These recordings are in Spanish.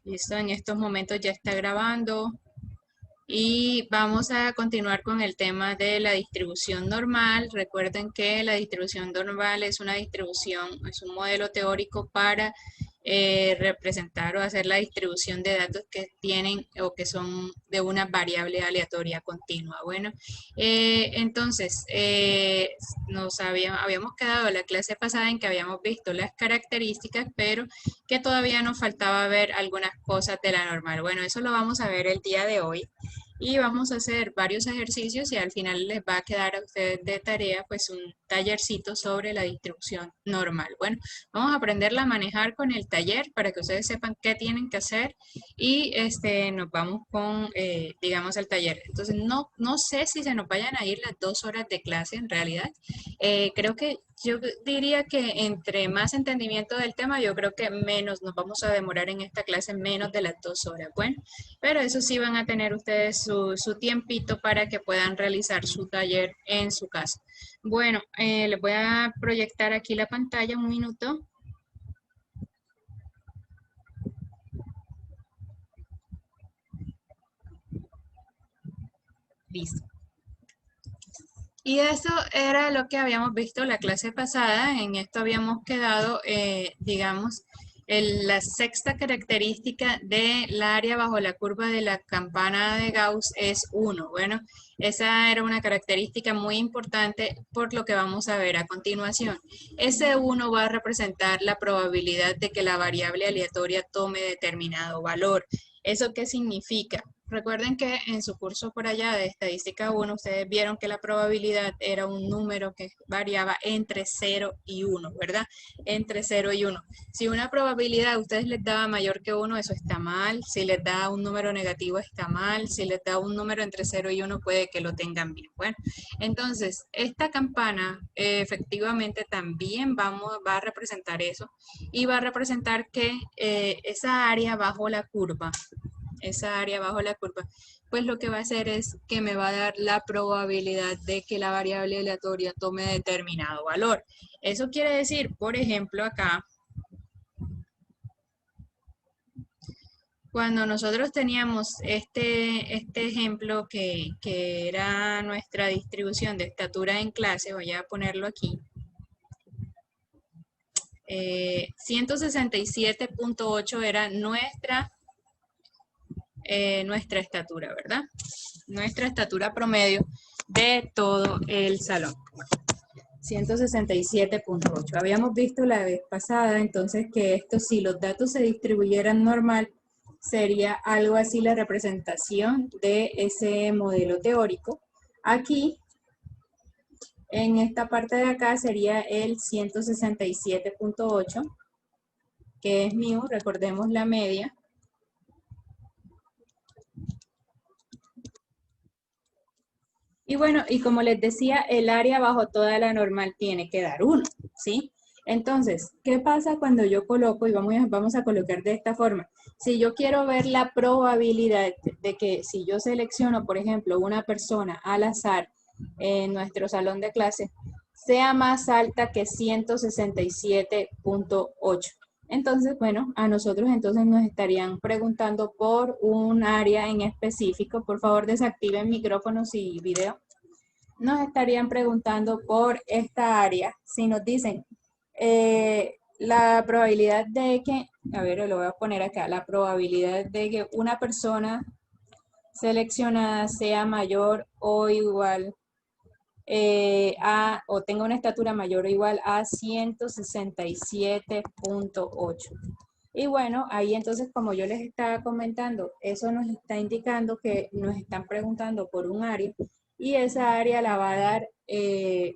Listo, en estos momentos ya está grabando y vamos a continuar con el tema de la distribución normal. Recuerden que la distribución normal es una distribución, es un modelo teórico para representar o hacer la distribución de datos que tienen o que son de una variable aleatoria continua. Bueno, habíamos quedado la clase pasada en que habíamos visto las características, pero que todavía nos faltaba ver algunas cosas de la normal. Bueno, eso lo vamos a ver el día de hoy y vamos a hacer varios ejercicios y al final les va a quedar a ustedes de tarea pues un tallercito sobre la distribución normal. Bueno, vamos a aprenderla a manejar con el taller para que ustedes sepan qué tienen que hacer y nos vamos con, digamos, el taller. Entonces, no sé si se nos vayan a ir las 2 horas de clase en realidad. Creo que yo diría que entre más entendimiento del tema, yo creo que menos nos vamos a demorar en esta clase, menos de las 2 horas. Bueno, pero eso sí van a tener ustedes su tiempito para que puedan realizar su taller en su casa. Bueno, les voy a proyectar aquí la pantalla un minuto. Listo. Y eso era lo que habíamos visto la clase pasada. En esto habíamos quedado, digamos, la sexta característica del área bajo la curva de la campana de Gauss es 1. Bueno, esa era una característica muy importante por lo que vamos a ver a continuación. Ese 1 va a representar la probabilidad de que la variable aleatoria tome determinado valor. ¿Eso qué significa? Recuerden que en su curso por allá de estadística 1, ustedes vieron que la probabilidad era un número que variaba entre 0 y 1, ¿verdad? Entre 0 y 1. Si una probabilidad a ustedes les daba mayor que 1, eso está mal. Si les da un número negativo, está mal. Si les da un número entre 0 y 1, puede que lo tengan bien. Bueno, entonces, esta campana efectivamente también va a representar eso y va a representar que esa área bajo la curva, pues lo que va a hacer es que me va a dar la probabilidad de que la variable aleatoria tome determinado valor. Eso quiere decir, por ejemplo, acá, cuando nosotros teníamos este ejemplo que era nuestra distribución de estatura en clase, voy a ponerlo aquí, 167.8 era nuestra estatura, ¿verdad? Nuestra estatura promedio de todo el salón. 167.8. Habíamos visto la vez pasada, entonces, que esto, si los datos se distribuyeran normal, sería algo así la representación de ese modelo teórico. Aquí, en esta parte de acá, sería el 167.8, que es mío, recordemos la media. Y bueno, y como les decía, el área bajo toda la normal tiene que dar 1, ¿sí? Entonces, ¿qué pasa cuando yo coloco, y vamos a colocar de esta forma? Si yo quiero ver la probabilidad de que si yo selecciono, por ejemplo, una persona al azar en nuestro salón de clase, sea más alta que 167.8. Entonces, bueno, a nosotros entonces nos estarían preguntando por un área en específico. Por favor, desactiven micrófonos y video. Nos estarían preguntando por esta área. Si nos dicen la probabilidad de que, a ver, lo voy a poner acá, la probabilidad de que una persona seleccionada sea mayor o igual o tenga una estatura mayor o igual a 167.8. Y bueno, ahí entonces, como yo les estaba comentando, eso nos está indicando que nos están preguntando por un área y esa área la va a dar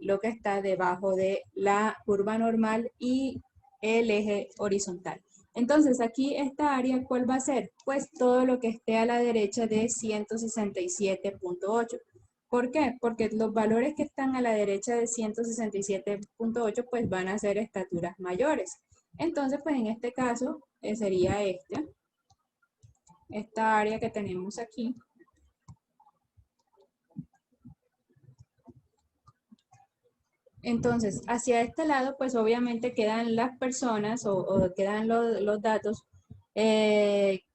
lo que está debajo de la curva normal y el eje horizontal. Entonces, aquí esta área, ¿cuál va a ser? Pues todo lo que esté a la derecha de 167.8. ¿Por qué? Porque los valores que están a la derecha de 167.8 pues van a ser estaturas mayores. Entonces, pues en este caso sería esta área que tenemos aquí. Entonces, hacia este lado, pues obviamente quedan las personas o quedan los datos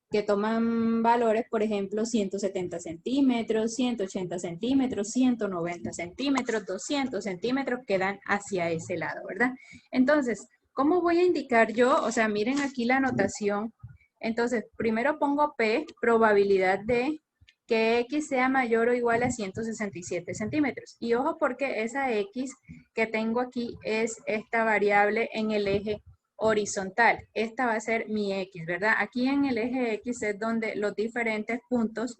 que toman valores, por ejemplo, 170 centímetros, 180 centímetros, 190 centímetros, 200 centímetros, que dan hacia ese lado, ¿verdad? Entonces, ¿cómo voy a indicar yo? O sea, miren aquí la anotación. Entonces, primero pongo P, probabilidad de que X sea mayor o igual a 167 centímetros. Y ojo porque esa X que tengo aquí es esta variable en el eje horizontal. Esta va a ser mi X, ¿verdad? Aquí en el eje X es donde los diferentes puntos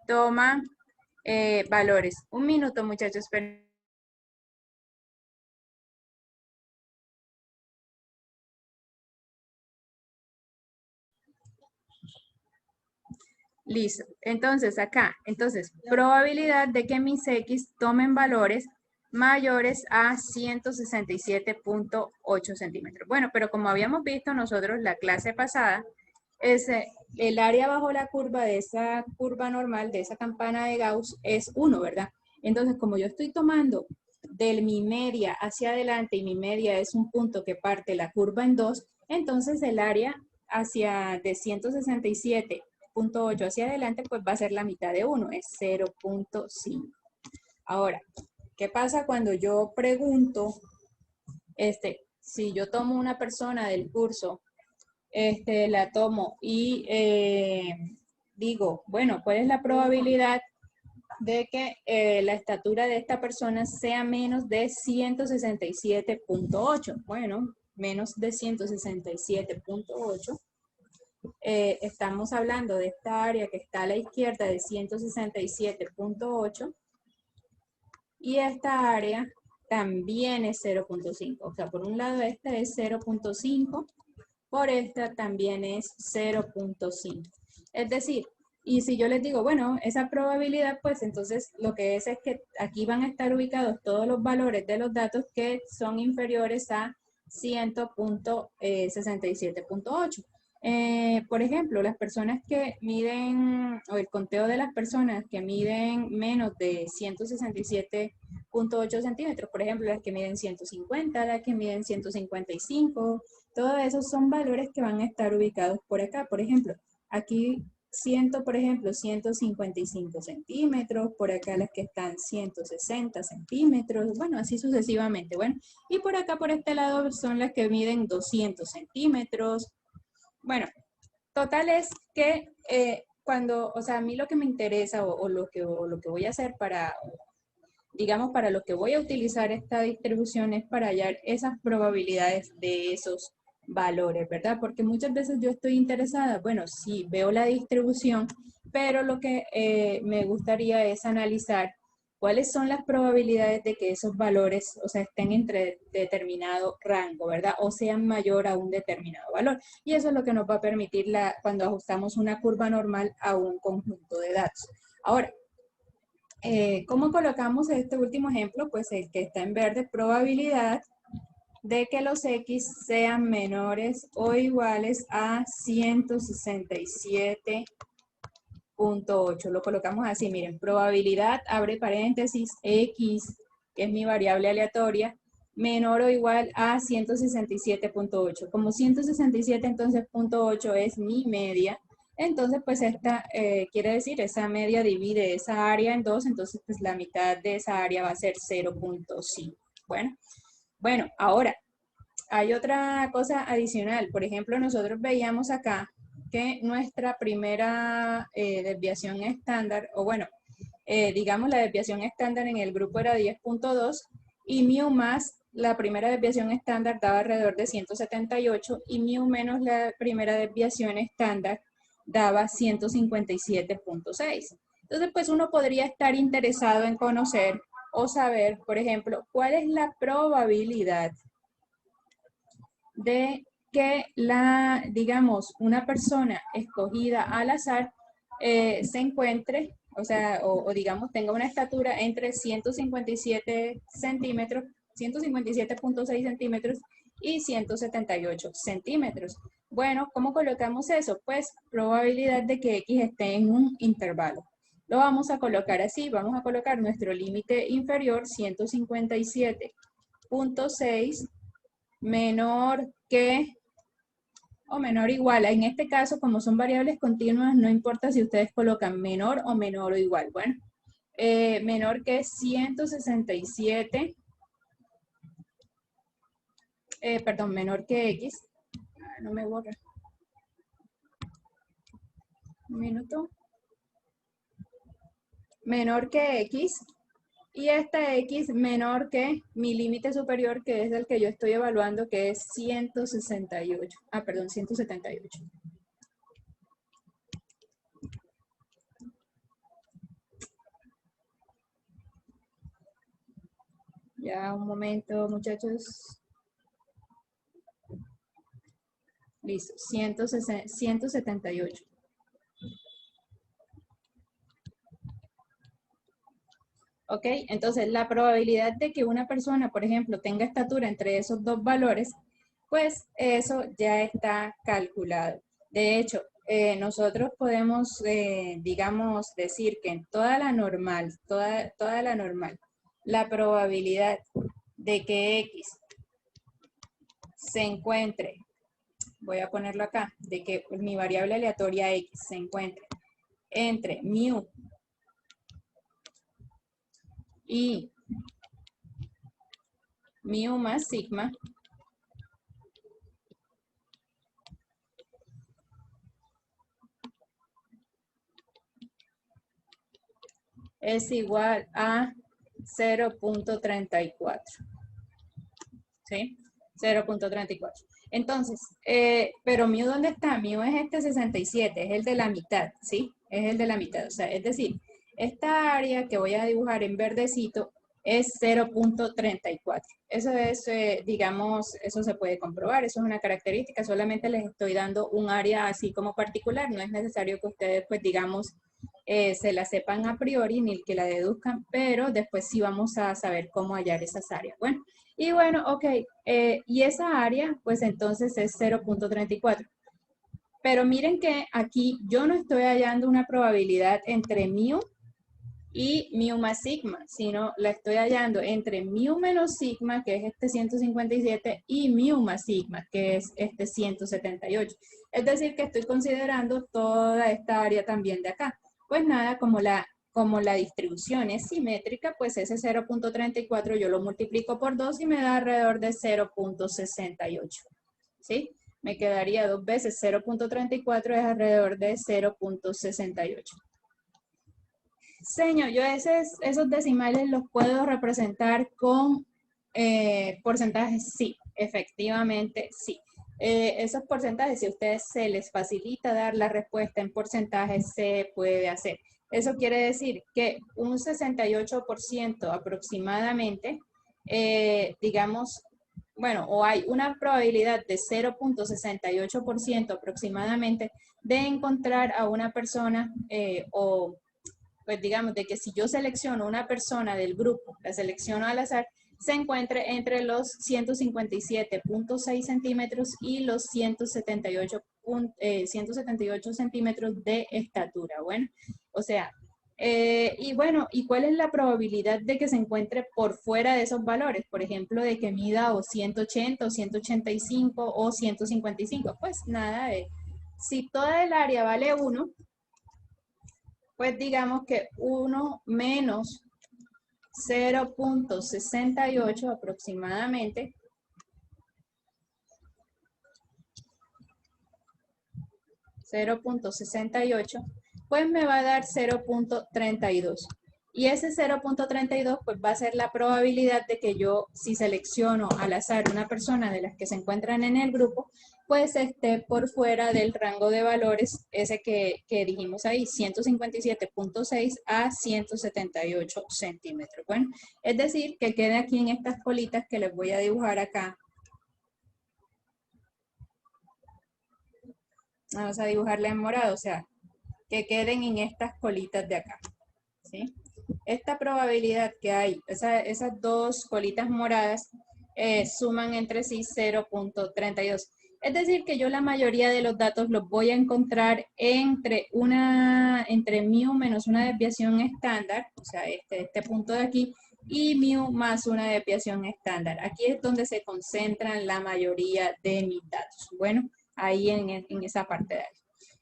toman valores. Un minuto, muchachos. Listo. Entonces, acá, probabilidad de que mis X tomen valores mayores a 167.8 centímetros. Bueno, pero como habíamos visto nosotros la clase pasada, el área bajo la curva de esa curva normal, de esa campana de Gauss, es 1, ¿verdad? Entonces, como yo estoy tomando de mi media hacia adelante y mi media es un punto que parte la curva en 2, entonces el área hacia de 167.8 hacia adelante, pues va a ser la mitad de 1, es 0.5. Ahora, ¿qué pasa cuando yo pregunto, si yo tomo una persona del curso, la tomo y digo, bueno, ¿cuál es la probabilidad de que la estatura de esta persona sea menos de 167.8? Bueno, menos de 167.8. Estamos hablando de esta área que está a la izquierda de 167.8 y esta área también es 0.5. O sea, por un lado esta es 0.5, por esta también es 0.5. Es decir, y si yo les digo, bueno, esa probabilidad, pues entonces lo que es que aquí van a estar ubicados todos los valores de los datos que son inferiores a 100.67.8. Por ejemplo, las personas que miden, o el conteo de las personas que miden menos de 167.8 centímetros, por ejemplo, las que miden 150, las que miden 155, todos esos son valores que van a estar ubicados por acá. Por ejemplo, aquí por ejemplo, 155 centímetros, por acá las que están 160 centímetros, bueno, así sucesivamente. Bueno, y por acá, por este lado, son las que miden 200 centímetros. Bueno, total es que o sea, a mí lo que me interesa o lo que voy a hacer digamos, para lo que voy a utilizar esta distribución es para hallar esas probabilidades de esos valores, ¿verdad? Porque muchas veces yo estoy interesada, bueno, sí, veo la distribución, pero lo que me gustaría es analizar cuáles son las probabilidades de que esos valores, o sea, estén entre determinado rango, ¿verdad? O sean mayor a un determinado valor. Y eso es lo que nos va a permitir cuando ajustamos una curva normal a un conjunto de datos. Ahora, ¿cómo colocamos este último ejemplo? Pues el que está en verde, probabilidad de que los X sean menores o iguales a 167.8. Lo colocamos así, miren, probabilidad, abre paréntesis, X, que es mi variable aleatoria, menor o igual a 167.8. Como 167, entonces 0.8 es mi media. Entonces, pues esta quiere decir, esa media divide esa área en 2, entonces pues la mitad de esa área va a ser 0.5. Bueno, ahora, hay otra cosa adicional. Por ejemplo, nosotros veíamos acá que nuestra primera desviación estándar, o bueno, digamos la desviación estándar en el grupo era 10.2 y mu más la primera desviación estándar daba alrededor de 178 y mu menos la primera desviación estándar daba 157.6. Entonces, pues uno podría estar interesado en conocer o saber, por ejemplo, cuál es la probabilidad de que digamos, una persona escogida al azar se encuentre, o sea, o digamos, tenga una estatura entre 157 centímetros, 157.6 centímetros y 178 centímetros. Bueno, ¿cómo colocamos eso? Pues probabilidad de que X esté en un intervalo. Lo vamos a colocar así, vamos a colocar nuestro límite inferior 157.6 menor que o menor o igual. En este caso, como son variables continuas, no importa si ustedes colocan menor o igual. Bueno, menor que 167, perdón, menor que X. No me borra. Un minuto. Menor que X. Y esta X menor que mi límite superior, que es el que yo estoy evaluando, que es 168. Ah, perdón, 178. Ya, un momento, muchachos. Listo, 178. ¿Ok? Entonces, la probabilidad de que una persona, por ejemplo, tenga estatura entre esos dos valores, pues eso ya está calculado. De hecho, nosotros podemos, digamos, decir que en toda la normal, la probabilidad de que X se encuentre, voy a ponerlo acá, de que mi variable aleatoria X se encuentre entre mu y mu más sigma, es igual a 0.34. ¿Sí? 0.34. Entonces, pero mu, ¿dónde está? Mu es este 67, es el de la mitad, ¿sí? Es el de la mitad. O sea, es decir, esta área que voy a dibujar en verdecito es 0.34. Eso es, digamos, eso se puede comprobar, eso es una característica, solamente les estoy dando un área así como particular, no es necesario que ustedes, pues, digamos, se la sepan a priori ni que la deduzcan, pero después sí vamos a saber cómo hallar esas áreas. Bueno, y bueno, ok, y esa área, pues entonces es 0.34. Pero miren que aquí yo no estoy hallando una probabilidad entre mu y mu más sigma, sino la estoy hallando entre mu menos sigma, que es este 157, y mu más sigma, que es este 178. Es decir, que estoy considerando toda esta área también de acá. Pues nada, como la distribución es simétrica, pues ese 0.34 yo lo multiplico por 2 y me da alrededor de 0.68. ¿Sí? Me quedaría 2 veces 0.34 es alrededor de 0.68. Señor, yo esos decimales los puedo representar con porcentajes, sí, efectivamente, sí. Esos porcentajes, si a ustedes se les facilita dar la respuesta en porcentajes, se puede hacer. Eso quiere decir que un 68% aproximadamente, digamos, bueno, o hay una probabilidad de 0.68% aproximadamente de encontrar a una persona o pues digamos, de que si yo selecciono una persona del grupo, la selecciono al azar, se encuentre entre los 157.6 centímetros y los 178 centímetros de estatura. Bueno, o sea, y bueno, ¿y cuál es la probabilidad de que se encuentre por fuera de esos valores? Por ejemplo, de que mida o 180 o 185 o 155. Pues nada, si toda el área vale 1, pues digamos que 1 menos 0.68 aproximadamente, 0.68, pues me va a dar 0.32. Y ese 0.32 pues va a ser la probabilidad de que yo, si selecciono al azar una persona de las que se encuentran en el grupo, pues esté por fuera del rango de valores ese que dijimos ahí, 157.6 a 178 centímetros. Bueno, es decir, que quede aquí en estas colitas que les voy a dibujar acá. Vamos a dibujarla en morado, o sea, que queden en estas colitas de acá, ¿sí? Esta probabilidad que hay, esas dos colitas moradas, suman entre sí 0.32. Es decir, que yo la mayoría de los datos los voy a encontrar entre mu menos una desviación estándar, o sea, este punto de aquí, y mu más una desviación estándar. Aquí es donde se concentran la mayoría de mis datos. Bueno, ahí en esa parte de ahí.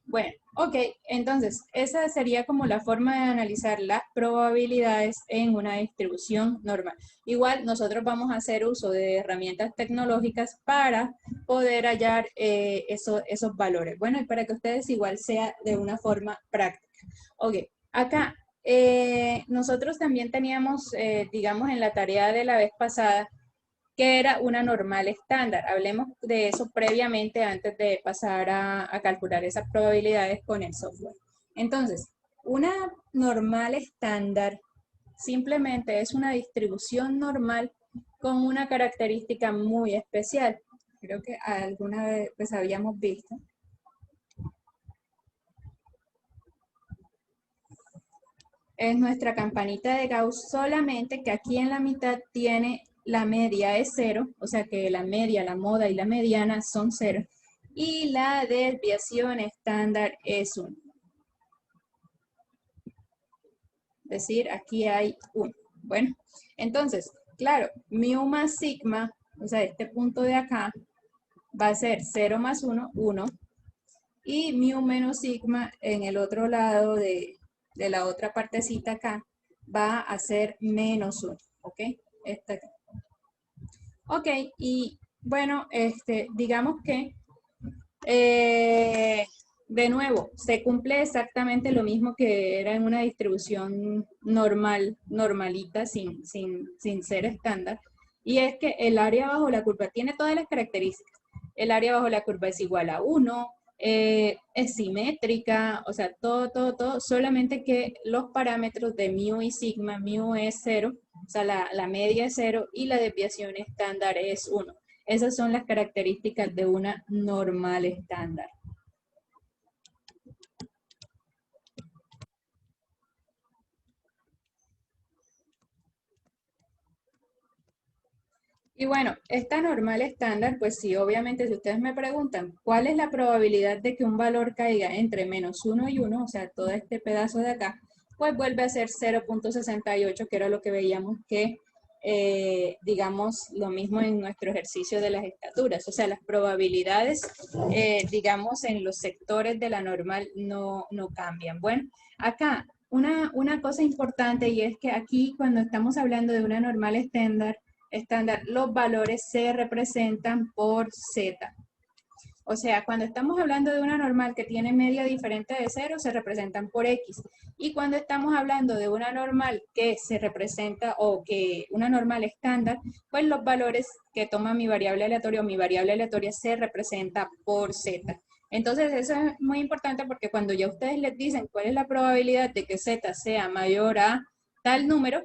Bueno, ok, entonces esa sería como la forma de analizar las probabilidades en una distribución normal. Igual nosotros vamos a hacer uso de herramientas tecnológicas para poder hallar esos valores. Bueno, y para que ustedes igual sea de una forma práctica. Ok, acá nosotros también teníamos, digamos, en la tarea de la vez pasada, que era una normal estándar. Hablemos de eso previamente antes de pasar a calcular esas probabilidades con el software. Entonces, una normal estándar simplemente es una distribución normal con una característica muy especial. Creo que alguna vez pues habíamos visto. Es nuestra campanita de Gauss, solamente que aquí en la mitad tiene la media es 0, o sea que la media, la moda y la mediana son 0, y la desviación estándar es 1. Es decir, aquí hay 1. Bueno, entonces, claro, mu más sigma, o sea, este punto de acá, va a ser 0 más 1, 1, y mu menos sigma en el otro lado de la otra partecita acá, va a ser menos 1, ¿ok? Esta acá. Ok, y bueno, digamos que de nuevo, se cumple exactamente lo mismo que era en una distribución normal, normalita, sin ser estándar, y es que el área bajo la curva tiene todas las características. El área bajo la curva es igual a 1, es simétrica, o sea, todo, solamente que los parámetros de mu y sigma, mu es 0, o sea, la media es 0 y la desviación estándar es 1. Esas son las características de una normal estándar. Y bueno, esta normal estándar, pues sí, obviamente si ustedes me preguntan cuál es la probabilidad de que un valor caiga entre menos 1 y 1, o sea, todo este pedazo de acá, pues vuelve a ser 0.68, que era lo que veíamos que, digamos, lo mismo en nuestro ejercicio de las estaturas. O sea, las probabilidades, digamos, en los sectores de la normal no cambian. Bueno, acá una cosa importante y es que aquí cuando estamos hablando de una normal estándar, los valores se representan por Z. O sea, cuando estamos hablando de una normal que tiene media diferente de 0, se representan por X. Y cuando estamos hablando de una normal que se representa o que una normal estándar, pues los valores que toma mi variable aleatoria se representa por Z. Entonces eso es muy importante porque cuando ya ustedes les dicen cuál es la probabilidad de que Z sea mayor a tal número,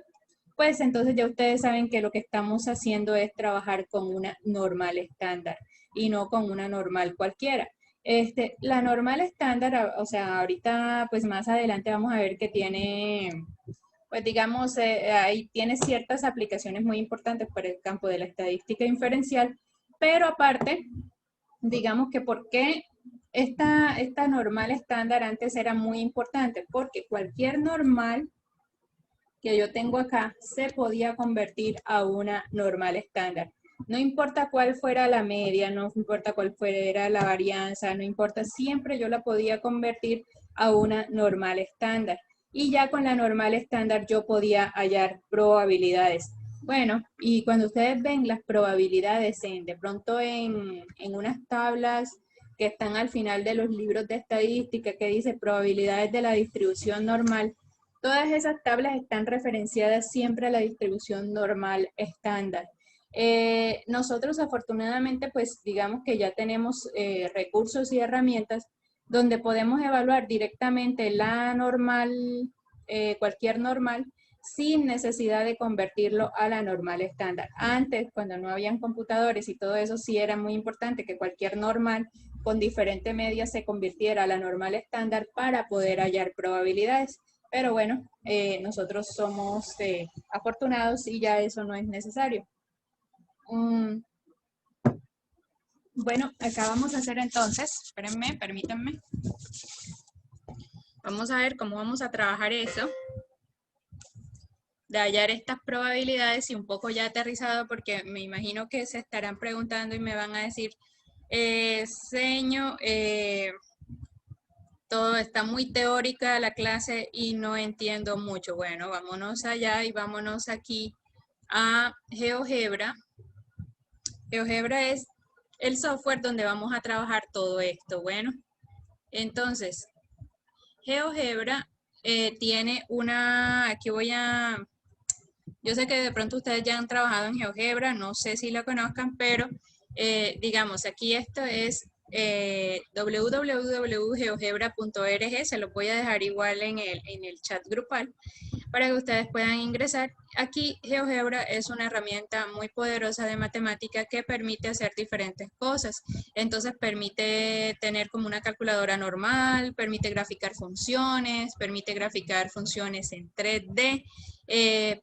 pues entonces ya ustedes saben que lo que estamos haciendo es trabajar con una normal estándar y no con una normal cualquiera. La normal estándar, o sea, ahorita pues más adelante vamos a ver que tiene, pues digamos, ahí tiene ciertas aplicaciones muy importantes para el campo de la estadística inferencial, pero aparte, digamos que por qué esta normal estándar antes era muy importante, porque cualquier normal que yo tengo acá se podía convertir a una normal estándar. No importa cuál fuera la media, no importa cuál fuera la varianza, no importa, siempre yo la podía convertir a una normal estándar. Y ya con la normal estándar yo podía hallar probabilidades. Bueno, y cuando ustedes ven las probabilidades de pronto en unas tablas que están al final de los libros de estadística que dice probabilidades de la distribución normal, todas esas tablas están referenciadas siempre a la distribución normal estándar. Nosotros afortunadamente pues digamos que ya tenemos recursos y herramientas donde podemos evaluar directamente la normal, cualquier normal, sin necesidad de convertirlo a la normal estándar. Antes, cuando no habían computadores y todo eso, sí era muy importante que cualquier normal con diferente media se convirtiera a la normal estándar para poder hallar probabilidades. Pero bueno, nosotros somos afortunados y ya eso no es necesario. Bueno, acá vamos a hacer entonces, espérenme, permítanme. Vamos a ver cómo vamos a trabajar eso, de hallar estas probabilidades y un poco ya aterrizado, porque me imagino que se estarán preguntando y me van a decir, Señor, todo está muy teórica la clase y no entiendo mucho. Bueno, vámonos allá y vámonos aquí a GeoGebra. GeoGebra es el software donde vamos a trabajar todo esto. Bueno, entonces, GeoGebra tiene una, yo sé que de pronto ustedes ya han trabajado en GeoGebra, no sé si lo conozcan, pero digamos, aquí esto es www.geogebra.org, se lo voy a dejar igual en el chat grupal para que ustedes puedan ingresar. Aquí GeoGebra es una herramienta muy poderosa de matemática que permite hacer diferentes cosas. Entonces permite tener como una calculadora normal, permite graficar funciones en 3D,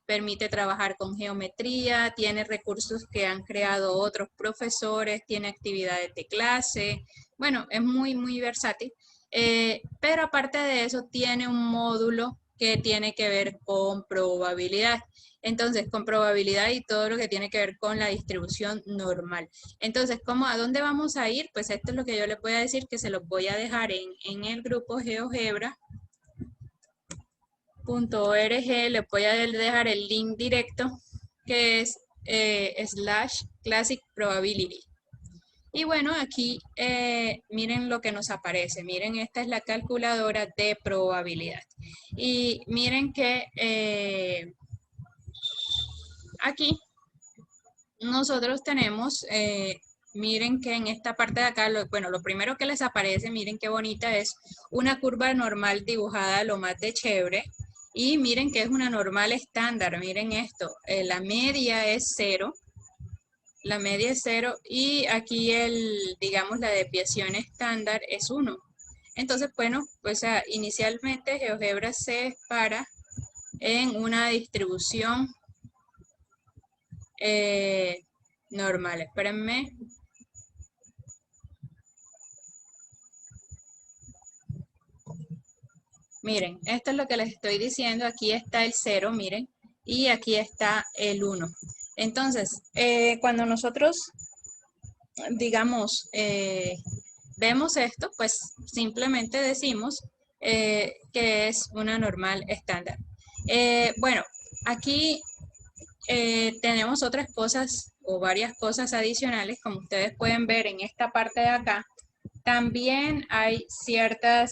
permite trabajar con geometría, tiene recursos que han creado otros profesores, tiene actividades de clase. Bueno, es muy, muy versátil. Pero aparte de eso, tiene un módulo que tiene que ver con probabilidad. Entonces, con probabilidad y todo lo que tiene que ver con la distribución normal. Entonces, ¿a dónde vamos a ir? Pues esto es lo que yo les voy a decir, que se los voy a dejar en el grupo GeoGebra.org. Les voy a dejar el link directo, que es /classic probability. Y bueno, aquí miren lo que nos aparece. Miren, esta es la calculadora de probabilidad. Y miren que aquí nosotros tenemos, miren que en esta parte de acá, bueno, lo primero que les aparece, miren qué bonita es una curva normal dibujada lo más de chévere. Y miren que es una normal estándar. Miren esto, la media es 0. La media es 0 y aquí digamos, la desviación estándar es 1. Entonces, bueno, pues inicialmente GeoGebra se para en una distribución normal. Espérenme. Miren, esto es lo que les estoy diciendo. Aquí está el 0, miren, y aquí está el 1. Entonces, cuando nosotros, digamos, vemos esto, pues simplemente decimos que es una normal estándar. Bueno, aquí tenemos otras cosas o varias cosas adicionales, como ustedes pueden ver en esta parte de acá. También hay ciertas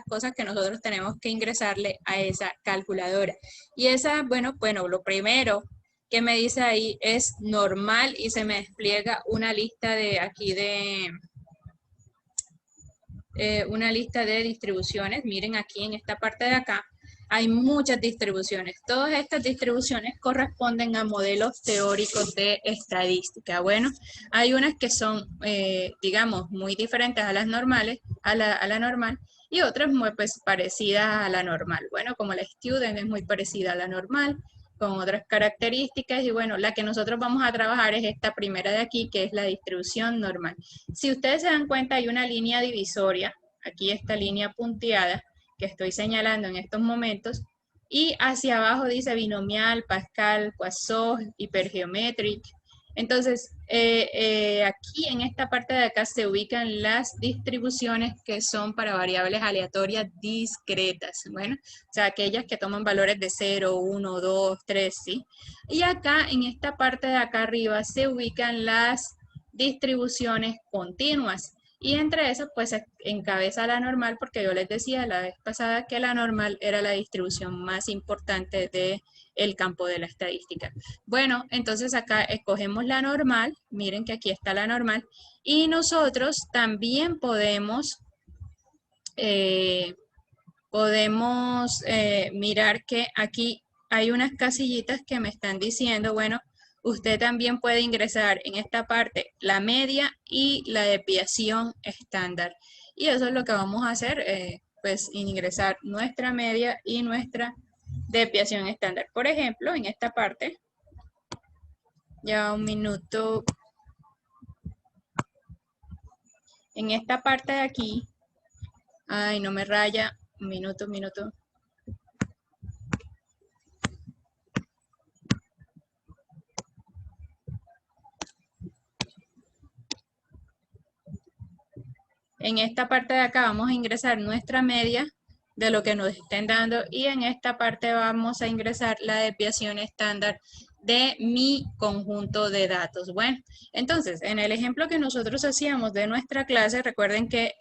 cosas que nosotros tenemos que ingresarle a esa calculadora. Y esa, bueno, lo primero que me dice ahí es normal y se me despliega una lista una lista de distribuciones. Miren aquí en esta parte de acá hay muchas distribuciones. Todas estas distribuciones corresponden a modelos teóricos de estadística. Bueno, hay unas que son, digamos, muy diferentes a las normales, a la normal, y otras muy pues, parecidas a la normal. Bueno, como la Student es muy parecida a la normal, con otras características, y bueno, la que nosotros vamos a trabajar es esta primera de aquí, que es la distribución normal. Si ustedes se dan cuenta, hay una línea divisoria, aquí esta línea punteada, que estoy señalando en estos momentos, y hacia abajo dice binomial, Pascal, Poisson, hipergeometric. Entonces, aquí en esta parte de acá se ubican las distribuciones que son para variables aleatorias discretas. Bueno, o sea, aquellas que toman valores de 0, 1, 2, 3, ¿sí? Y acá, en esta parte de acá arriba, se ubican las distribuciones continuas. Y entre esas, pues encabeza la normal, porque yo les decía la vez pasada que la normal era la distribución más importante del campo de la estadística. Bueno, entonces acá escogemos la normal, miren que aquí está la normal, y nosotros también podemos mirar que aquí hay unas casillitas que me están diciendo, bueno, usted también puede ingresar en esta parte la media y la desviación estándar. Y eso es lo que vamos a hacer, pues ingresar nuestra media y nuestra desviación estándar. Por ejemplo, en esta parte, ya un minuto, en esta parte de aquí, ay, no me raya, un minuto, un minuto. En esta parte de acá vamos a ingresar nuestra media de lo que nos estén dando y en esta parte vamos a ingresar la desviación estándar de mi conjunto de datos. Bueno, entonces, en el ejemplo que nosotros hacíamos de nuestra clase, recuerden que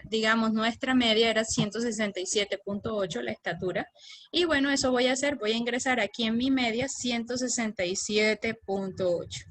digamos, nuestra media era 167.8, la estatura. Y bueno, eso voy a hacer, voy a ingresar aquí en mi media 167.8.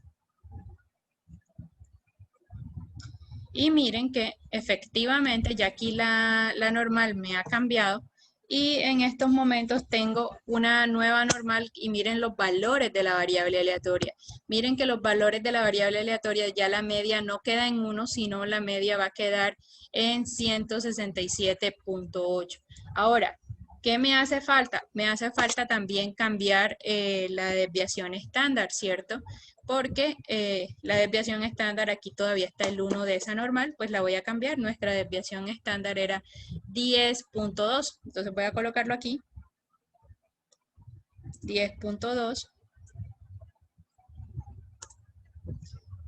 Y miren que efectivamente ya aquí la normal me ha cambiado y en estos momentos tengo una nueva normal y miren los valores de la variable aleatoria. Miren que los valores de la variable aleatoria ya la media no queda en 1, sino la media va a quedar en 167.8. Ahora, ¿qué me hace falta? Me hace falta también cambiar la desviación estándar, ¿cierto? Porque la desviación estándar aquí todavía está el 1 de esa normal, pues la voy a cambiar. Nuestra desviación estándar era 10.2, entonces voy a colocarlo aquí, 10.2.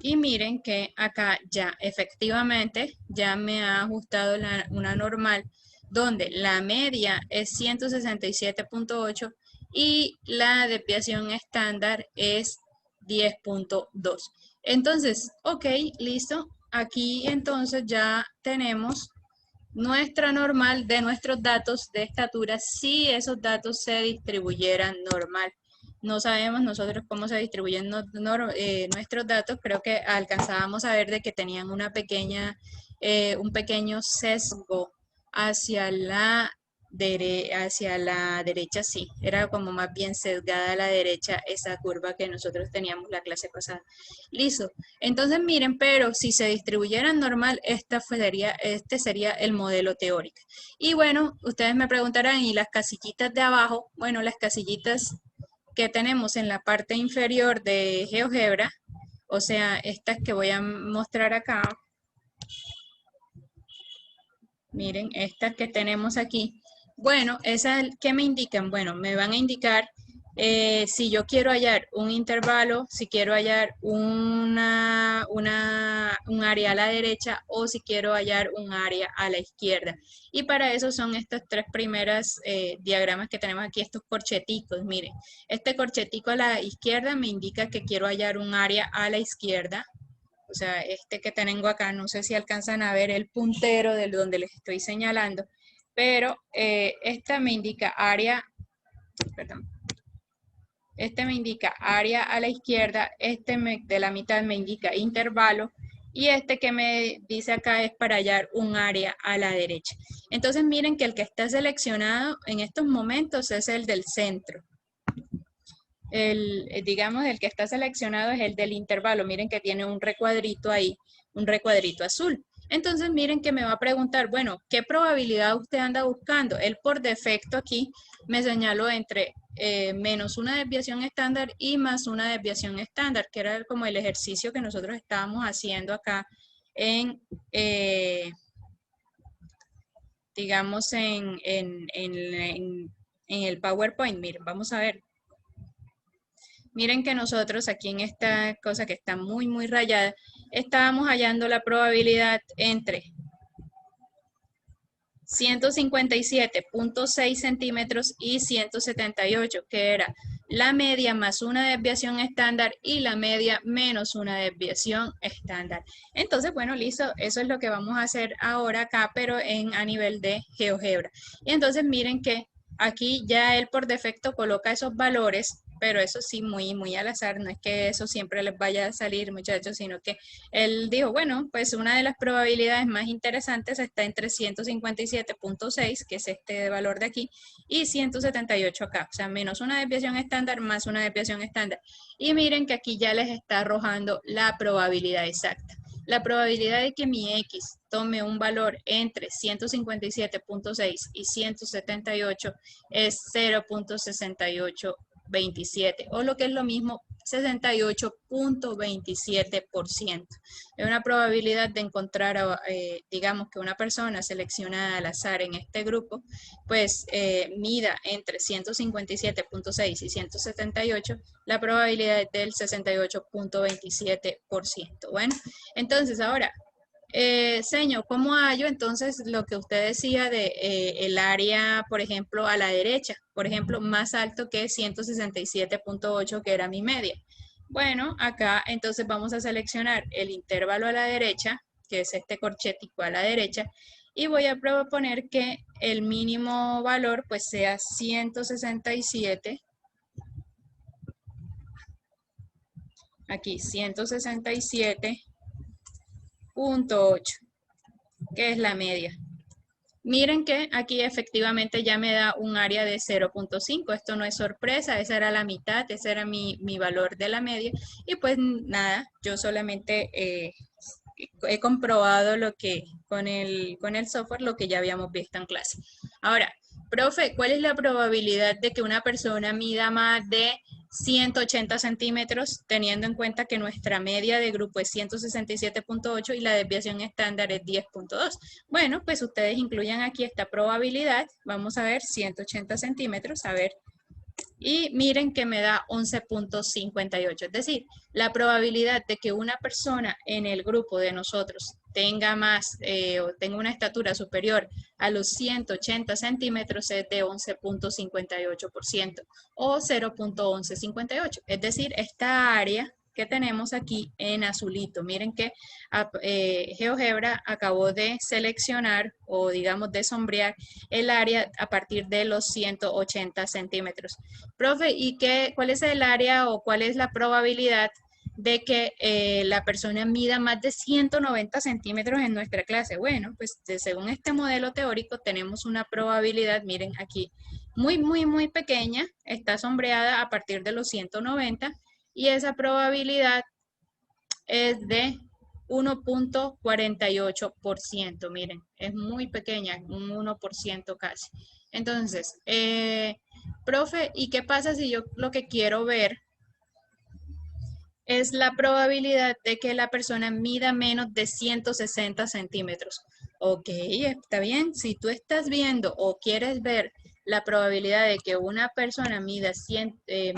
Y miren que acá ya efectivamente ya me ha ajustado una normal donde la media es 167.8 y la desviación estándar es 10.2. Entonces, ok, listo. Aquí entonces ya tenemos nuestra normal de nuestros datos de estatura si esos datos se distribuyeran normal. No sabemos nosotros cómo se distribuyen nuestros datos. Creo que alcanzábamos a ver de que tenían un pequeño sesgo hacia hacia la derecha, sí. Era como más bien sesgada a la derecha esa curva que nosotros teníamos la clase pasada. Listo. Entonces miren, pero si se distribuyeran normal, este sería el modelo teórico. Y bueno, ustedes me preguntarán, ¿y las casillitas de abajo? Bueno, las casillitas que tenemos en la parte inferior de GeoGebra, o sea, estas que voy a mostrar acá, miren, estas que tenemos aquí, bueno, esas que me indican, bueno, me van a indicar si yo quiero hallar un intervalo, si quiero hallar un área a la derecha o si quiero hallar un área a la izquierda. Y para eso son estas tres primeras diagramas que tenemos aquí, estos corcheticos. Miren, este corchetico a la izquierda me indica que quiero hallar un área a la izquierda. O sea, este que tengo acá, no sé si alcanzan a ver el puntero de donde les estoy señalando, pero esta me indica área, perdón, este me indica área a la izquierda, de la mitad me indica intervalo y este que me dice acá es para hallar un área a la derecha. Entonces miren que el que está seleccionado en estos momentos es el del centro. Digamos, el que está seleccionado es el del intervalo. Miren que tiene un recuadrito ahí, un recuadrito azul. Entonces, miren que me va a preguntar, bueno, ¿qué probabilidad usted anda buscando? Él por defecto aquí me señaló entre menos una desviación estándar y más una desviación estándar, que era como el ejercicio que nosotros estábamos haciendo acá en, digamos, en el PowerPoint. Miren, vamos a ver. Miren que nosotros aquí en esta cosa que está muy, muy rayada, estábamos hallando la probabilidad entre 157.6 centímetros y 178, que era la media más una desviación estándar y la media menos una desviación estándar. Entonces, bueno, listo, eso es lo que vamos a hacer ahora acá, pero a nivel de GeoGebra. Y entonces miren que aquí ya él por defecto coloca esos valores, pero eso sí, muy, muy al azar, no es que eso siempre les vaya a salir, muchachos, sino que él dijo, bueno, pues una de las probabilidades más interesantes está entre 157.6, que es este valor de aquí, y 178 acá, o sea, menos una desviación estándar más una desviación estándar. Y miren que aquí ya les está arrojando la probabilidad exacta. La probabilidad de que mi X tome un valor entre 157.6 y 178 es 0.6827, o lo que es lo mismo, 68.27%. Es una probabilidad de encontrar, digamos que una persona seleccionada al azar en este grupo, pues mida entre 157.6 y 178, la probabilidad es del 68.27%. Bueno, entonces ahora, Señor, ¿cómo hallo entonces lo que usted decía de el área, por ejemplo, a la derecha? Por ejemplo, más alto que 167.8, que era mi media. Bueno, acá entonces vamos a seleccionar el intervalo a la derecha, que es este corchetico a la derecha, y voy a proponer que el mínimo valor pues sea 167, aquí 167.8, que es la media. Miren que aquí efectivamente ya me da un área de 0.5. Esto no es sorpresa, esa era la mitad, ese era mi valor de la media. Y pues nada, yo solamente he comprobado lo que con el software lo que ya habíamos visto en clase. Ahora, profe, ¿cuál es la probabilidad de que una persona mida más de 180 centímetros, teniendo en cuenta que nuestra media de grupo es 167.8 y la desviación estándar es 10.2? Bueno, pues ustedes incluyan aquí esta probabilidad. Vamos a ver 180 centímetros, a ver. Y miren que me da 11.58. Es decir, la probabilidad de que una persona en el grupo de nosotros tenga más o tenga una estatura superior a los 180 centímetros es de 11.58% o 0.1158. Es decir, esta área que tenemos aquí en azulito. Miren que GeoGebra acabó de seleccionar o digamos de sombrear el área a partir de los 180 centímetros. Profe, ¿y cuál es el área o cuál es la probabilidad de que la persona mida más de 190 centímetros en nuestra clase? Bueno, pues según este modelo teórico tenemos una probabilidad, miren aquí, muy pequeña, está sombreada a partir de los 190 y esa probabilidad es de 1.48%. Miren, es muy pequeña, un 1% casi. Entonces, profe, ¿y qué pasa si yo lo que quiero ver es la probabilidad de que la persona mida menos de 160 centímetros? Ok, está bien. Si tú estás viendo o quieres ver la probabilidad de que una persona mida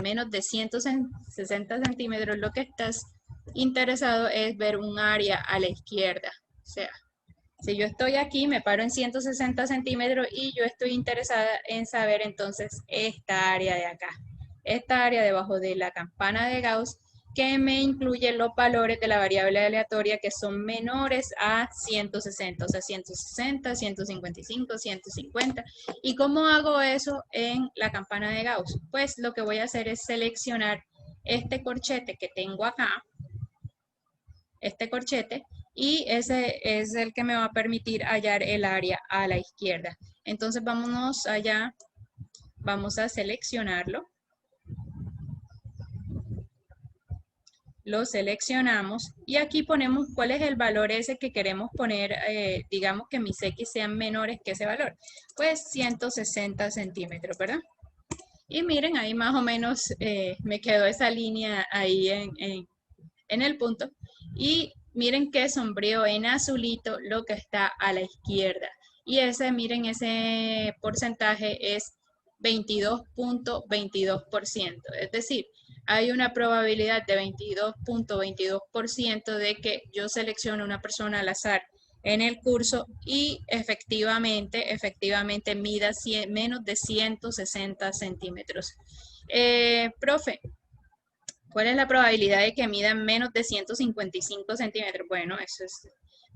menos de 160 centímetros, lo que estás interesado es ver un área a la izquierda. O sea, si yo estoy aquí, me paro en 160 centímetros y yo estoy interesada en saber entonces esta área de acá, esta área debajo de la campana de Gauss, que me incluye los valores de la variable aleatoria que son menores a 160, o sea, 160, 155, 150. ¿Y cómo hago eso en la campana de Gauss? Pues lo que voy a hacer es seleccionar este corchete que tengo acá, este corchete, y ese es el que me va a permitir hallar el área a la izquierda. Entonces vámonos allá, vamos a seleccionarlo, lo seleccionamos y aquí ponemos cuál es el valor ese que queremos poner, digamos que mis X sean menores que ese valor, pues 160 centímetros, ¿verdad? Y miren, ahí más o menos me quedó esa línea ahí en el punto. Y miren que sombrío en azulito lo que está a la izquierda. Y ese, miren, ese porcentaje es 22.22%. Es decir, hay una probabilidad de 22.22% de que yo seleccione una persona al azar en el curso y efectivamente mida menos de 160 centímetros. Profe, ¿cuál es la probabilidad de que midan menos de 155 centímetros? Bueno, eso es,